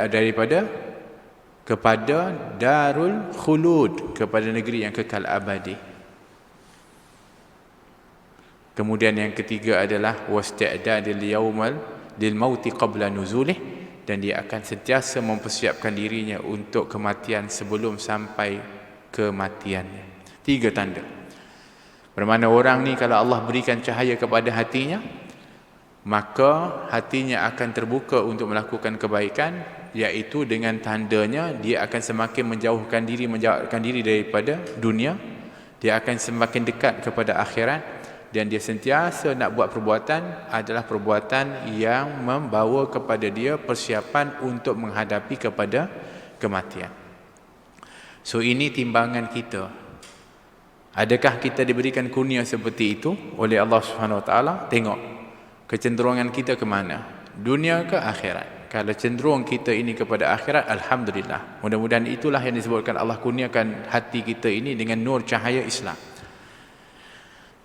daripada kepada darul khulud, kepada negeri yang kekal abadi. Kemudian yang ketiga adalah wasta'dadil yaumal lil mauti qabla nuzulih, dan dia akan sentiasa mempersiapkan dirinya untuk kematian sebelum sampai kematiannya. 3 tanda. Bermakna orang ni kalau Allah berikan cahaya kepada hatinya, maka hatinya akan terbuka untuk melakukan kebaikan, iaitu dengan tandanya dia akan semakin menjauhkan diri daripada dunia, dia akan semakin dekat kepada akhirat, dan dia sentiasa nak buat perbuatan adalah perbuatan yang membawa kepada dia persiapan untuk menghadapi kepada kematian. So ini timbangan kita. Adakah kita diberikan kurnia seperti itu oleh Allah Subhanahu Wa Taala? Tengok kecenderungan kita ke mana, dunia ke akhirat. Kalau cenderung kita ini kepada akhirat, alhamdulillah. Mudah-mudahan itulah yang disebutkan Allah kurniakan hati kita ini dengan nur cahaya Islam.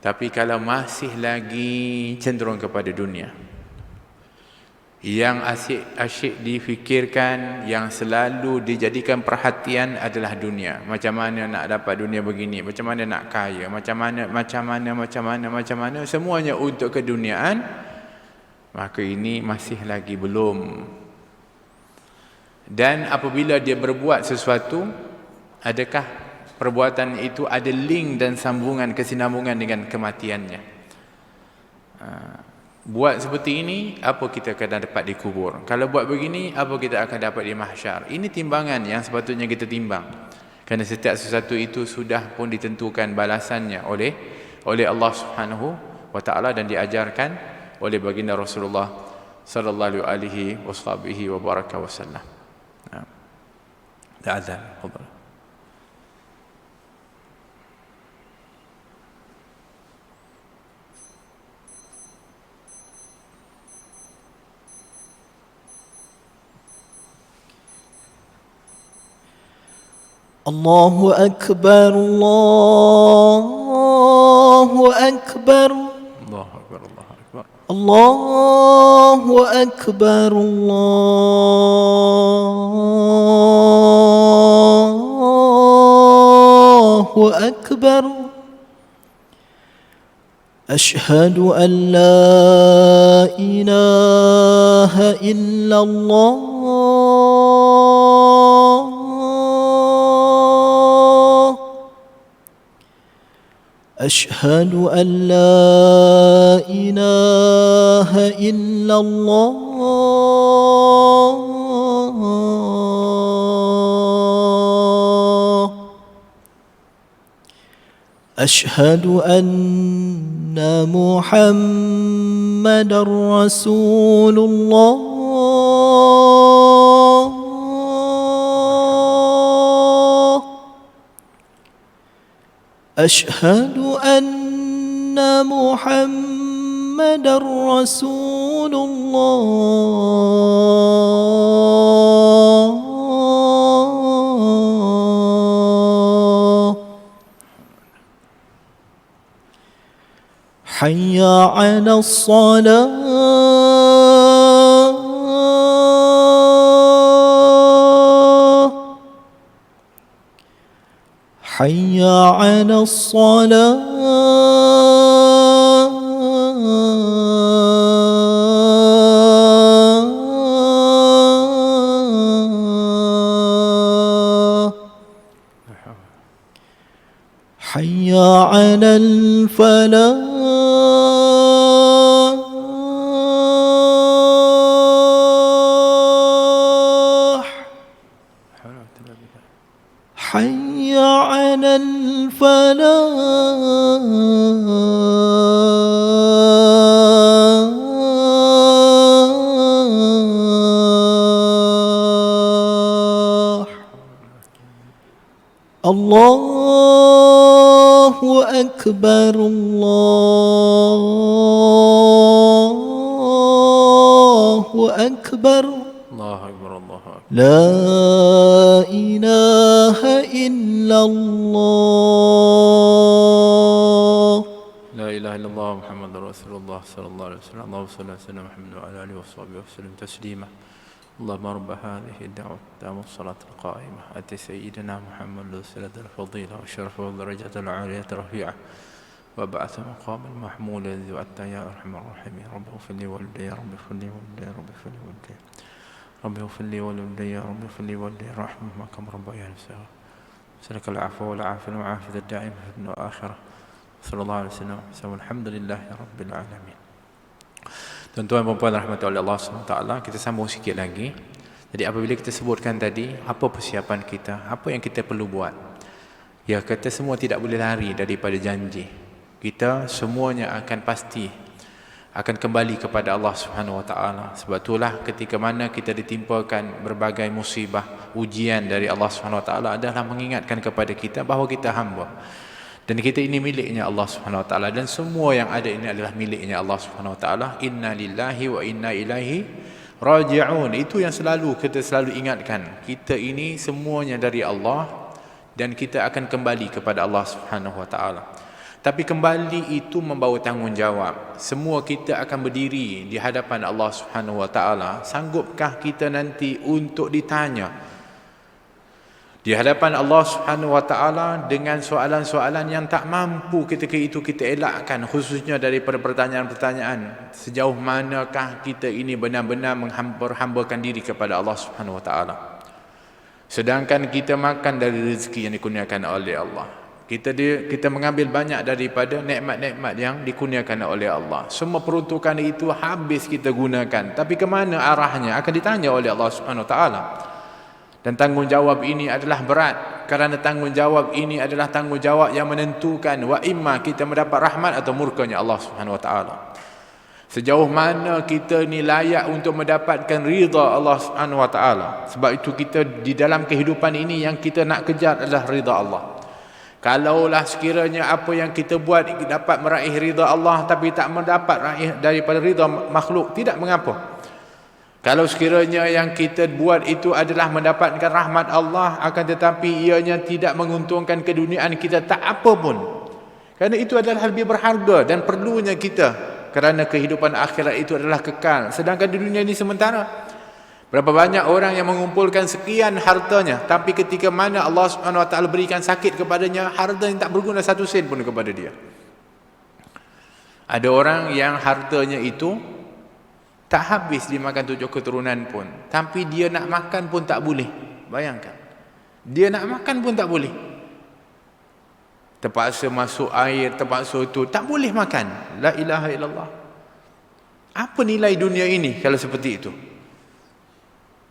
Tapi kalau masih lagi cenderung kepada dunia, yang asyik difikirkan, yang selalu dijadikan perhatian adalah dunia. Macam mana nak dapat dunia begini, macam mana nak kaya, macam mana, semuanya untuk keduniaan, maka ini masih lagi belum. Dan apabila dia berbuat sesuatu, adakah perbuatan itu ada link dan sambungan, kesinambungan dengan kematiannya? Buat seperti ini, apa kita akan dapat di kubur? Kalau buat begini, apa kita akan dapat di mahsyar? Ini timbangan yang sepatutnya kita timbang. Kerana setiap sesuatu itu sudah pun ditentukan balasannya oleh Allah Subhanahu wa taala, dan diajarkan oleh baginda Rasulullah sallallahu alaihi wasallam. Ta'adzan, fadhal. Allahu Akbar, Allahu Akbar. Allahu Akbar, Allahu Akbar. الله أكبر الله أكبر أشهد أن لا إله إلا الله أشهد أن لا إله إلا الله أشهد أن محمدا رسول الله أشهد أن محمدا رسول الله حي على الصلاة حي على الصلاة حي على الفلاح حي على الفلاح الله أكبر الله أكبر الله أكبر الله أكبر لا إله إلا الله لا إله إلا الله محمد رسول الله صلى الله عليه وسلم اللهم صل على سيدنا محمد وعلى آله وصحبه وسلم تسليما اللهم رب هذه الدعوة تام الصلاة القائمة أتي سيدنا محمد الوسيلة الفضيلة والشرف والدرجة العالية الرفيعة وبعث مقام المحمول الذي وعدت يا أرحم الراحمين رب اغفر لي ولدي يا رب اغفر لي ولدي يا رب اغفر لي ولدي رب اغفر لي ولدي يا رب اغفر لي ولدي رحمة كم ربياني صغيرا سلك العفو والعافية والعافية الدائمة في الدنيا والآخرة صلى الله عليه وسلم الحمد لله رب العالمين. Tuan-tuan dan puan rahmati oleh Allah SWT, kita sambung sikit lagi. Jadi apabila kita sebutkan tadi, apa persiapan kita, apa yang kita perlu buat. Ya, kita semua tidak boleh lari daripada janji. Kita semuanya akan pasti akan kembali kepada Allah SWT. Sebab itulah ketika mana kita ditimpakan berbagai musibah, ujian dari Allah SWT adalah mengingatkan kepada kita bahawa kita hamba. Dan kita ini miliknya Allah SWT, dan semua yang ada ini adalah miliknya Allah SWT. Inna lillahi wa inna ilaihi raji'un. Itu yang kita selalu ingatkan. Kita ini semuanya dari Allah dan kita akan kembali kepada Allah SWT. Tapi kembali itu membawa tanggungjawab. Semua kita akan berdiri di hadapan Allah SWT. Sanggupkah kita nanti untuk ditanya di hadapan Allah Subhanahu wa taala dengan soalan-soalan yang tak mampu ketika itu kita elakkan, khususnya daripada pertanyaan-pertanyaan sejauh manakah kita ini benar-benar menghambakan diri kepada Allah Subhanahu wa taala. Sedangkan kita makan dari rezeki yang dikurniakan oleh Allah. Kita mengambil banyak daripada nikmat-nikmat yang dikurniakan oleh Allah. Semua peruntukan itu habis kita gunakan. Tapi ke mana arahnya akan ditanya oleh Allah Subhanahu wa taala. Dan tanggungjawab ini adalah berat, kerana tanggungjawab ini adalah tanggungjawab yang menentukan wa imma kita mendapat rahmat atau murkanya Allah Subhanahu wa taala. Sejauh mana kita ni layak untuk mendapatkan ridha Allah Subhanahu wa taala. Sebab itu kita di dalam kehidupan ini yang kita nak kejar adalah ridha Allah. Kalaulah sekiranya apa yang kita buat dapat meraih ridha Allah tapi tak mendapat raih daripada ridha makhluk, tidak mengapa. Kalau sekiranya yang kita buat itu adalah mendapatkan rahmat Allah, akan tetapi ianya tidak menguntungkan keduniaan kita, tak apa pun. Kerana itu adalah lebih berharga dan perlunya kita. kerana kehidupan akhirat itu adalah kekal, sedangkan di dunia ini sementara. Berapa banyak orang yang mengumpulkan sekian hartanya, tapi ketika mana Allah SWT berikan sakit kepadanya, harta yang tak berguna satu sen pun kepada dia. Ada orang yang hartanya itu tak habis dimakan 7 keturunan pun, tapi dia nak makan pun tak boleh. Bayangkan, dia nak makan pun tak boleh, terpaksa masuk air, terpaksa itu, tak boleh makan. La ilaha illallah. Apa nilai dunia ini kalau seperti itu?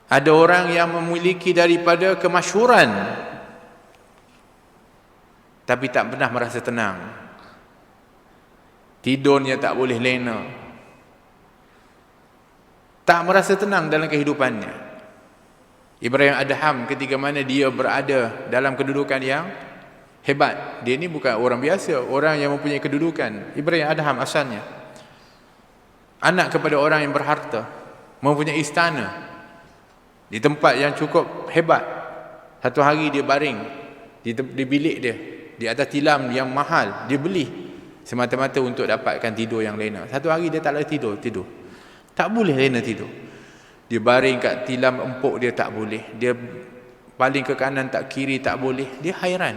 Ada orang yang memiliki daripada kemasyhuran, tapi tak pernah merasa tenang. Tidurnya tak boleh lena, tak merasa tenang dalam kehidupannya. Ibrahim Adham ketika mana dia berada dalam kedudukan yang hebat. Dia ni bukan orang biasa, orang yang mempunyai kedudukan. Ibrahim Adham asalnya anak kepada orang yang berharta, mempunyai istana di tempat yang cukup hebat. Satu hari dia baring di bilik dia, di atas tilam yang mahal, dia beli semata-mata untuk dapatkan tidur yang lena. Satu hari dia tak boleh tidur. Tak boleh lena tidur. Dia baring kat tilam empuk dia tak boleh. Dia paling ke kanan tak kiri tak boleh. Dia hairan.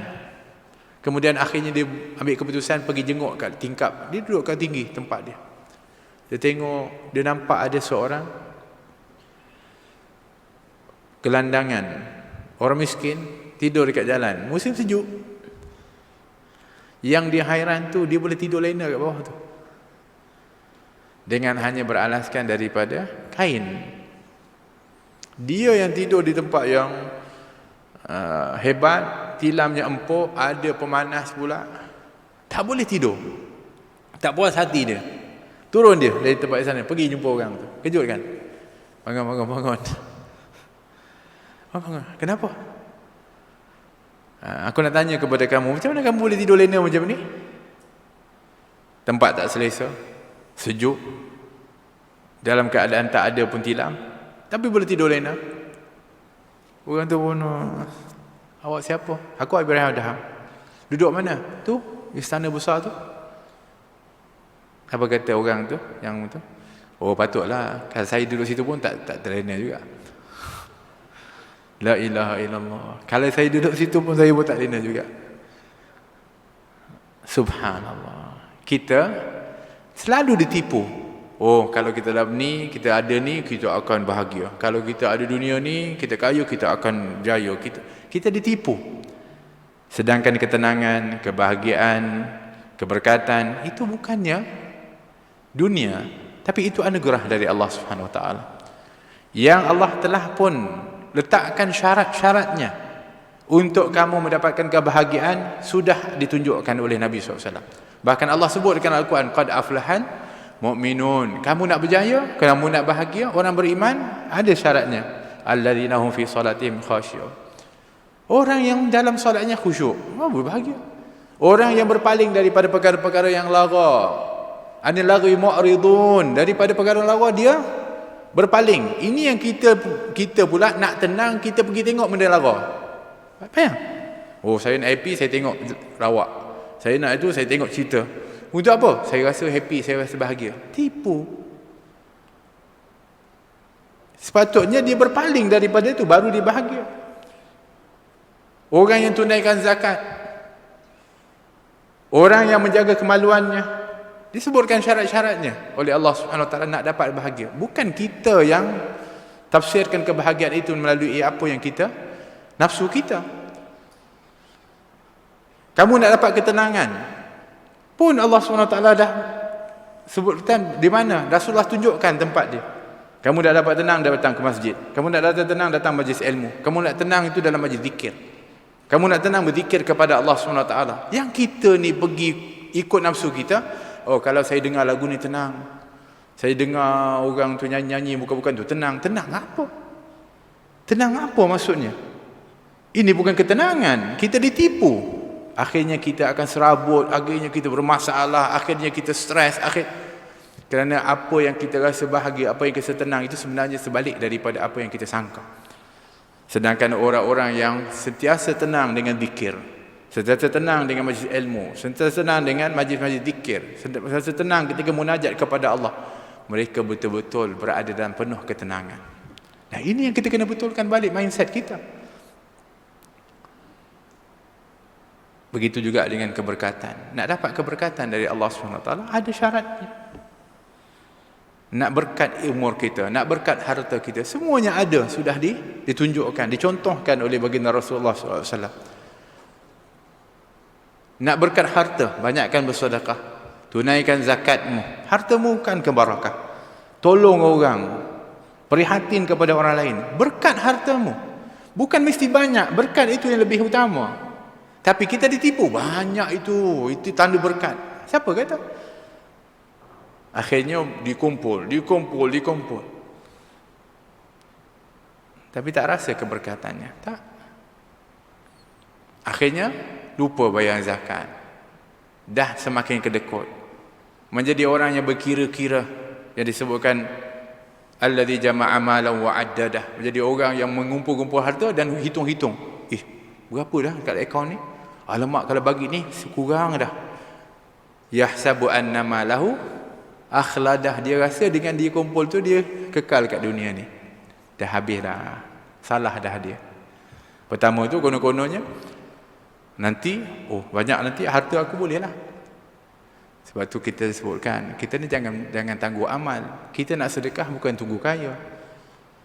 Kemudian akhirnya dia ambil keputusan pergi jenguk kat tingkap. Dia duduk kat tinggi tempat dia. Dia tengok, dia nampak ada seorang gelandangan, orang miskin tidur dekat jalan, musim sejuk. Yang dia hairan tu, dia boleh tidur lena kat bawah tu dengan hanya beralaskan daripada kain. Dia yang tidur di tempat yang hebat, tilamnya empuk, ada pemanas pula, tak boleh tidur. Tak puas hati dia, turun dia dari tempat sana, pergi jumpa orang tu. Kejut kan? Bangun. Kenapa? Aku nak tanya kepada kamu, macam mana kamu boleh tidur lena macam ni? Tempat tak selesa, sejuk, dalam keadaan tak ada pun tilam, tapi boleh tidur lena. Orang tu pun, awak siapa? Aku Ibrahim Adham. Duduk mana? Tu, istana besar tu. Apa kata orang tu, yang tu? Oh, patutlah, kalau saya duduk situ pun tak terlena juga. La ilaha illallah. Kalau saya duduk situ pun saya pun tak lena juga. Subhanallah. Kita selalu ditipu. Oh, kalau kita dalam ni, kita ada ni, kita akan bahagia. Kalau kita ada dunia ni, kita kaya, kita akan jaya. Kita ditipu. Sedangkan ketenangan, kebahagiaan, keberkatan itu bukannya dunia, tapi itu anugerah dari Allah Subhanahu Wa Taala. Yang Allah telah pun letakkan syarat-syaratnya untuk kamu mendapatkan kebahagiaan, sudah ditunjukkan oleh Nabi SAW. Bahkan Allah sebut dalam Al-Quran, qad aflahal mu'minun. Kamu nak berjaya, kamu nak bahagia, orang beriman, ada syaratnya. Alladzina hum fi salatihim khashi'un. Orang yang dalam solatnya khusyuk, berbahagia. Orang yang berpaling daripada perkara-perkara yang lara, anil lagwi mu'ridun, daripada perkara lara dia berpaling. Ini yang kita pula nak tenang, kita pergi tengok benda lara. Apa yang? Oh, saya nak happy, saya tengok lawak. Saya nak itu, saya tengok cerita. Untuk apa? Saya rasa happy, saya rasa bahagia. Tipu. Sepatutnya dia berpaling daripada itu, baru dia bahagia. Orang yang tunaikan zakat, orang yang menjaga kemaluannya, disebutkan syarat-syaratnya oleh Allah Subhanahu Wa Taala nak dapat bahagia. Bukan kita yang tafsirkan kebahagiaan itu melalui apa yang kita nafsu kita. Kamu nak dapat ketenangan pun Allah Subhanahu Wa Taala dah sebutkan di mana. Rasulullah tunjukkan tempat dia. Kamu nak dapat tenang, datang ke masjid. Kamu nak dapat tenang, datang majlis ilmu. Kamu nak tenang itu dalam majlis zikir. Kamu nak tenang, berzikir kepada Allah Subhanahu Wa Taala. Yang kita ni pergi ikut nafsu kita. Oh, kalau saya dengar lagu ni tenang, saya dengar orang tu nyanyi-nyanyi bukan-bukan tu tenang. Tenang apa? Tenang apa maksudnya? Ini bukan ketenangan. Kita ditipu. Akhirnya kita akan serabut, akhirnya kita bermasalah, akhirnya kita stres, kerana apa yang kita rasa bahagia, apa yang kita tenang, itu sebenarnya sebalik daripada apa yang kita sangka. Sedangkan orang-orang yang sentiasa tenang dengan zikir, sentiasa tenang dengan majlis ilmu, sentiasa tenang dengan majlis-majlis zikir, sentiasa tenang ketika munajat kepada Allah. Mereka betul-betul berada dalam penuh ketenangan. Nah, ini yang kita kena betulkan balik mindset kita. Begitu juga dengan keberkatan. Nak dapat keberkatan dari Allah SWT ada syaratnya. Nak berkat umur kita, nak berkat harta kita, semuanya ada, sudah ditunjukkan, dicontohkan oleh baginda Rasulullah SAW. Nak berkat harta, banyakkan bersedekah, tunaikan zakatmu, hartamu kan kebarakah, tolong orang, prihatin kepada orang lain, berkat hartamu. Bukan mesti banyak, berkat itu yang lebih utama. Tapi kita ditipu, banyak itu tanda berkat. Siapa kata? Akhirnya dikumpul. Tapi tak rasa keberkatannya. Tak. Akhirnya lupa bayar zakat. Dah semakin kedekut. Menjadi orang yang berkira-kira, yang disebutkan alladzi jama'a malan wa addadah. Menjadi orang yang mengumpul-kumpul harta dan hitung-hitung. Berapa dah kat akaun ni? Alamak, kalau bagi ni kurang dah. Yahsabu annama lahu akhladah. Dia rasa dengan dia kumpul tu dia kekal kat dunia ni. Dah habis dah. Salah dah dia. Pertama tu konon-kononnya nanti, banyak nanti harta aku boleh lah. Sebab tu kita sebutkan, kita ni jangan tangguh amal. Kita nak sedekah bukan tunggu kaya.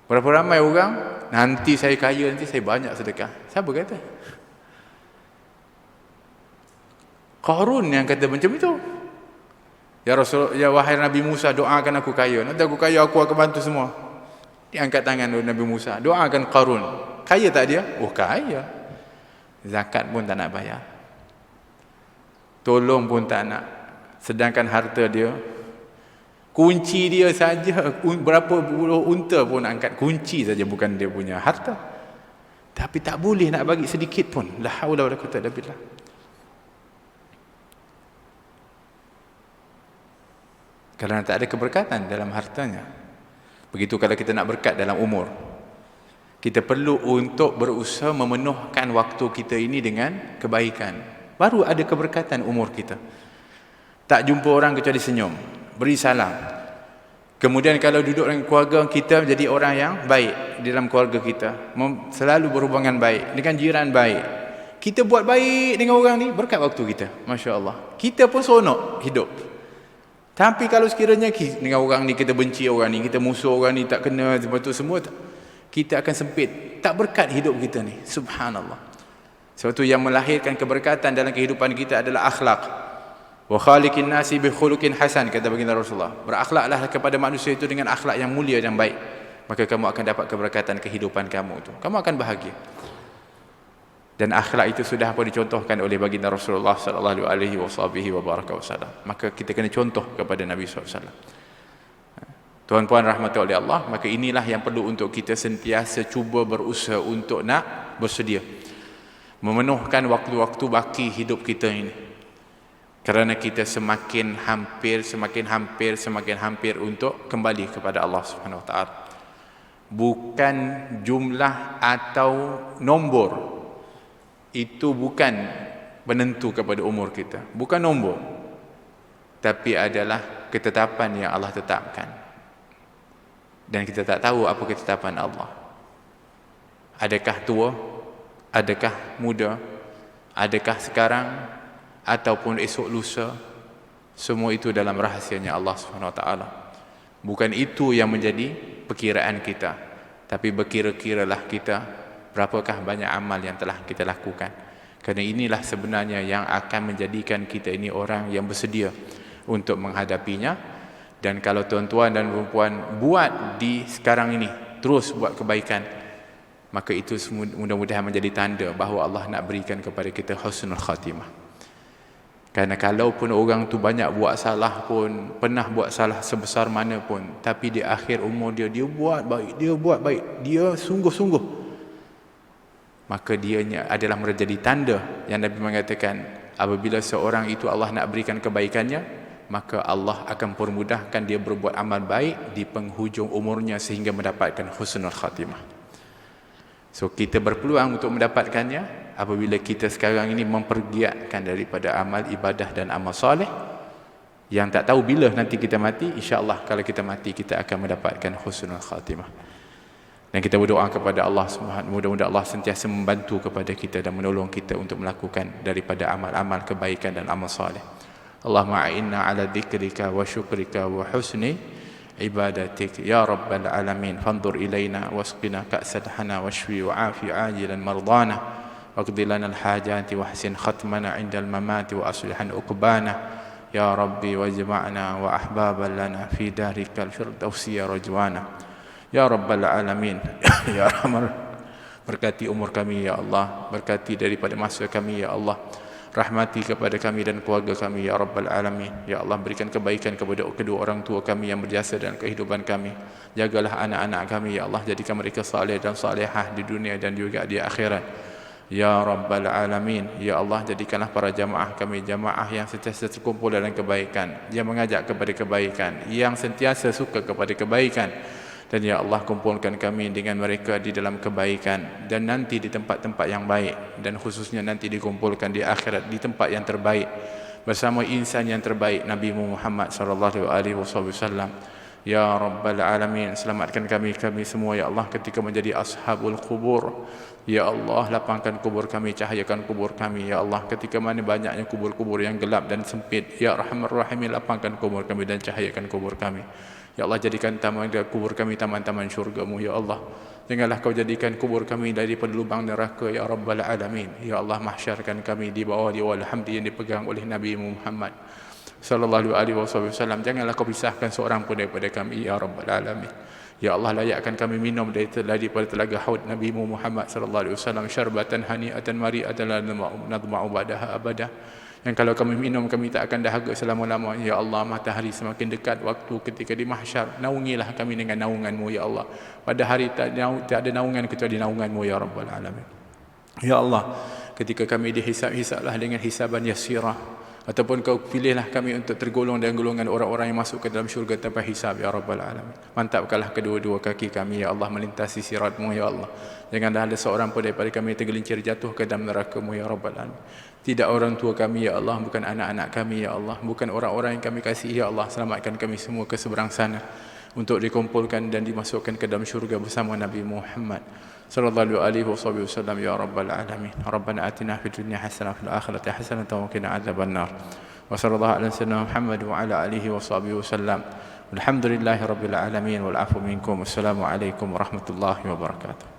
Berapa ramai orang, nanti saya kaya, nanti saya banyak sedekah. Siapa kata? Qarun yang kata macam itu. Ya Rasul, ya wahai Nabi Musa, doakan aku kaya. Nanti aku kaya, aku akan bantu semua. Dia angkat tangan oleh Nabi Musa, doakan Qarun. Kaya tak dia? Kaya. Zakat pun tak nak bayar. Tolong pun tak nak. Sedangkan harta dia, kunci dia saja, berapa puluh unta pun angkat kunci saja, bukan dia punya harta. Tapi tak boleh nak bagi sedikit pun. La haula wala quwwata illa billah. Kerana tak ada keberkatan dalam hartanya. Begitu kalau kita nak berkat dalam umur, kita perlu untuk berusaha memenuhkan waktu kita ini dengan kebaikan. Baru ada keberkatan umur kita. Tak jumpa orang kecuali senyum, beri salam. Kemudian kalau duduk dengan keluarga kita, jadi orang yang baik di dalam keluarga kita, selalu berhubungan baik dengan jiran baik. Kita buat baik dengan orang ni, berkat waktu kita. Masya Allah. Kita pun seronok hidup. Tapi kalau sekiranya dengan orang ni kita benci orang ni, kita musuh orang ni, tak kena betul semua, kita akan sempit. Tak berkat hidup kita ni. Subhanallah. Sebab tu yang melahirkan keberkatan dalam kehidupan kita adalah akhlak. Wa khaliqin nasi bi khuluqin hasan, kata baginda Rasulullah. Berakhlaklah kepada manusia itu dengan akhlak yang mulia dan baik. Maka kamu akan dapat keberkatan kehidupan kamu itu. Kamu akan bahagia. Dan akhlak itu sudah dicontohkan oleh baginda Rasulullah sallallahu alaihi wasallam. Maka kita kena contoh kepada Nabi SAW. Tuan-puan rahmati oleh Allah, maka inilah yang perlu untuk kita sentiasa cuba berusaha untuk nak bersedia memenuhkan waktu-waktu baki hidup kita ini. Kerana kita semakin hampir untuk kembali kepada Allah Subhanahu Wa Taala. Bukan jumlah atau nombor, itu bukan penentu kepada umur kita. Bukan nombor, tapi adalah ketetapan yang Allah tetapkan. Dan kita tak tahu apa ketetapan Allah. Adakah tua? Adakah muda? Adakah sekarang? Ataupun esok lusa? Semua itu dalam rahasianya Allah SWT. Bukan itu yang menjadi perkiraan kita. Tapi berkira-kiralah kita berapakah banyak amal yang telah kita lakukan. Kerana inilah sebenarnya yang akan menjadikan kita ini orang yang bersedia untuk menghadapinya. Dan kalau tuan-tuan dan puan-puan buat di sekarang ini, terus buat kebaikan, maka itu mudah-mudahan menjadi tanda bahawa Allah nak berikan kepada kita husnul khatimah. Kerana kalaupun orang tu banyak buat salah pun, pernah buat salah sebesar mana pun, tapi di akhir umur dia buat baik, dia sungguh-sungguh, maka dianya adalah menjadi tanda yang Nabi mengatakan, apabila seorang itu Allah nak berikan kebaikannya, maka Allah akan permudahkan dia berbuat amal baik di penghujung umurnya sehingga mendapatkan husnul khatimah. So kita berpeluang untuk mendapatkannya. apabila kita sekarang ini mempergiatkan daripada amal ibadah dan amal soleh, yang tak tahu bila nanti kita mati, insya-Allah kalau kita mati kita akan mendapatkan husnul khatimah. Dan kita berdoa kepada Allah Subhanahu, mudah-mudahan Allah sentiasa membantu kepada kita dan menolong kita untuk melakukan daripada amal-amal kebaikan dan amal soleh. Allahumma a'inna ala dzikrika wa syukrika wa husni ibadatik ya rabbal alamin. Fanzur ilaina wasqina ka'sal hana washfi wa'afi ajilan mardana waqdi lana al-hajati wahsin khatmana 'indal mamati wa aslihan uqbana ya rabbi wajma'na wa ahbaban lana fi darikal firdausi ya rajwana ya rabbal alamin. Ya rahman, berkati umur kami ya Allah, berkati daripada masa kami ya Allah, rahmati kepada kami dan keluarga kami ya rabbal alamin. Ya Allah, berikan kebaikan kepada kedua orang tua kami yang berjasa dalam kehidupan kami. Jagalah anak-anak kami ya Allah, jadikan mereka saleh dan salihah di dunia dan juga di akhirat ya rabbal alamin. Ya Allah, jadikanlah para jamaah kami jamaah yang sentiasa terkumpul dalam kebaikan, yang mengajak kepada kebaikan, yang sentiasa suka kepada kebaikan. Dan ya Allah, kumpulkan kami dengan mereka di dalam kebaikan dan nanti di tempat-tempat yang baik, dan khususnya nanti dikumpulkan di akhirat di tempat yang terbaik bersama insan yang terbaik, Nabi Muhammad sallallahu alaihi wasallam. Ya rabbal alamin, selamatkan kami semua ya Allah ketika menjadi ashabul kubur. Ya Allah, lapangkan kubur kami, cahayakan kubur kami ya Allah ketika mana banyaknya kubur-kubur yang gelap dan sempit. Ya Rahman Rahim, lapangkan kubur kami dan cahayakan kubur kami. Ya Allah, jadikan kubur kami taman-taman syurga-Mu ya Allah. Janganlah Kau jadikan kubur kami daripada lubang neraka ya rabbal alamin. Ya Allah, mahsyarkan kami di bawah liwal hamdi yang dipegang oleh Nabi Muhammad sallallahu alaihi wasallam. Janganlah Kau pisahkan seorang pun daripada kami ya rabbal alamin. Ya Allah, layakkan kami minum daripada telaga haud Nabi Muhammad sallallahu alaihi wasallam, syarbatan hani'atan mari'atan la nadma'u ba'daha abada. Yang kalau kami minum, kami tak akan dahaga selama-lamanya ya Allah. Matahari semakin dekat waktu ketika di mahsyar, naungilah kami dengan naungan-Mu ya Allah. Pada hari tak ada naungan kecuali naungan-Mu ya rabbal alamin. Ya Allah, ketika kami dihisab-hisablah dengan hisaban yasirah, ataupun Kau pilihlah kami untuk tergolong dan golongan orang-orang yang masuk ke dalam syurga tanpa hisab ya rabbal alamin. Mantapkanlah kedua-dua kaki kami ya Allah melintasi sirat-Mu ya Allah. Janganlah ada seorang pun daripada kami tergelincir jatuh ke dalam neraka-Mu ya rabbal alamin. Tidak orang tua kami ya Allah, bukan anak-anak kami ya Allah, bukan orang-orang yang kami kasihi ya Allah. Selamatkan kami semua ke seberang sana untuk dikumpulkan dan dimasukkan ke dalam syurga bersama Nabi Muhammad sallallahu alaihi wasallam ya rabbal alamin. Rabbana atina fid dunya hasanah wa fil akhirati hasanah wa qina adzabannar. Wa sallallahu ala sayyidina Muhammad wa ala alihi wasallam. Alhamdulillahi rabbil alamin wal afu minkum. Wassalamu alaikum warahmatullahi wabarakatuh.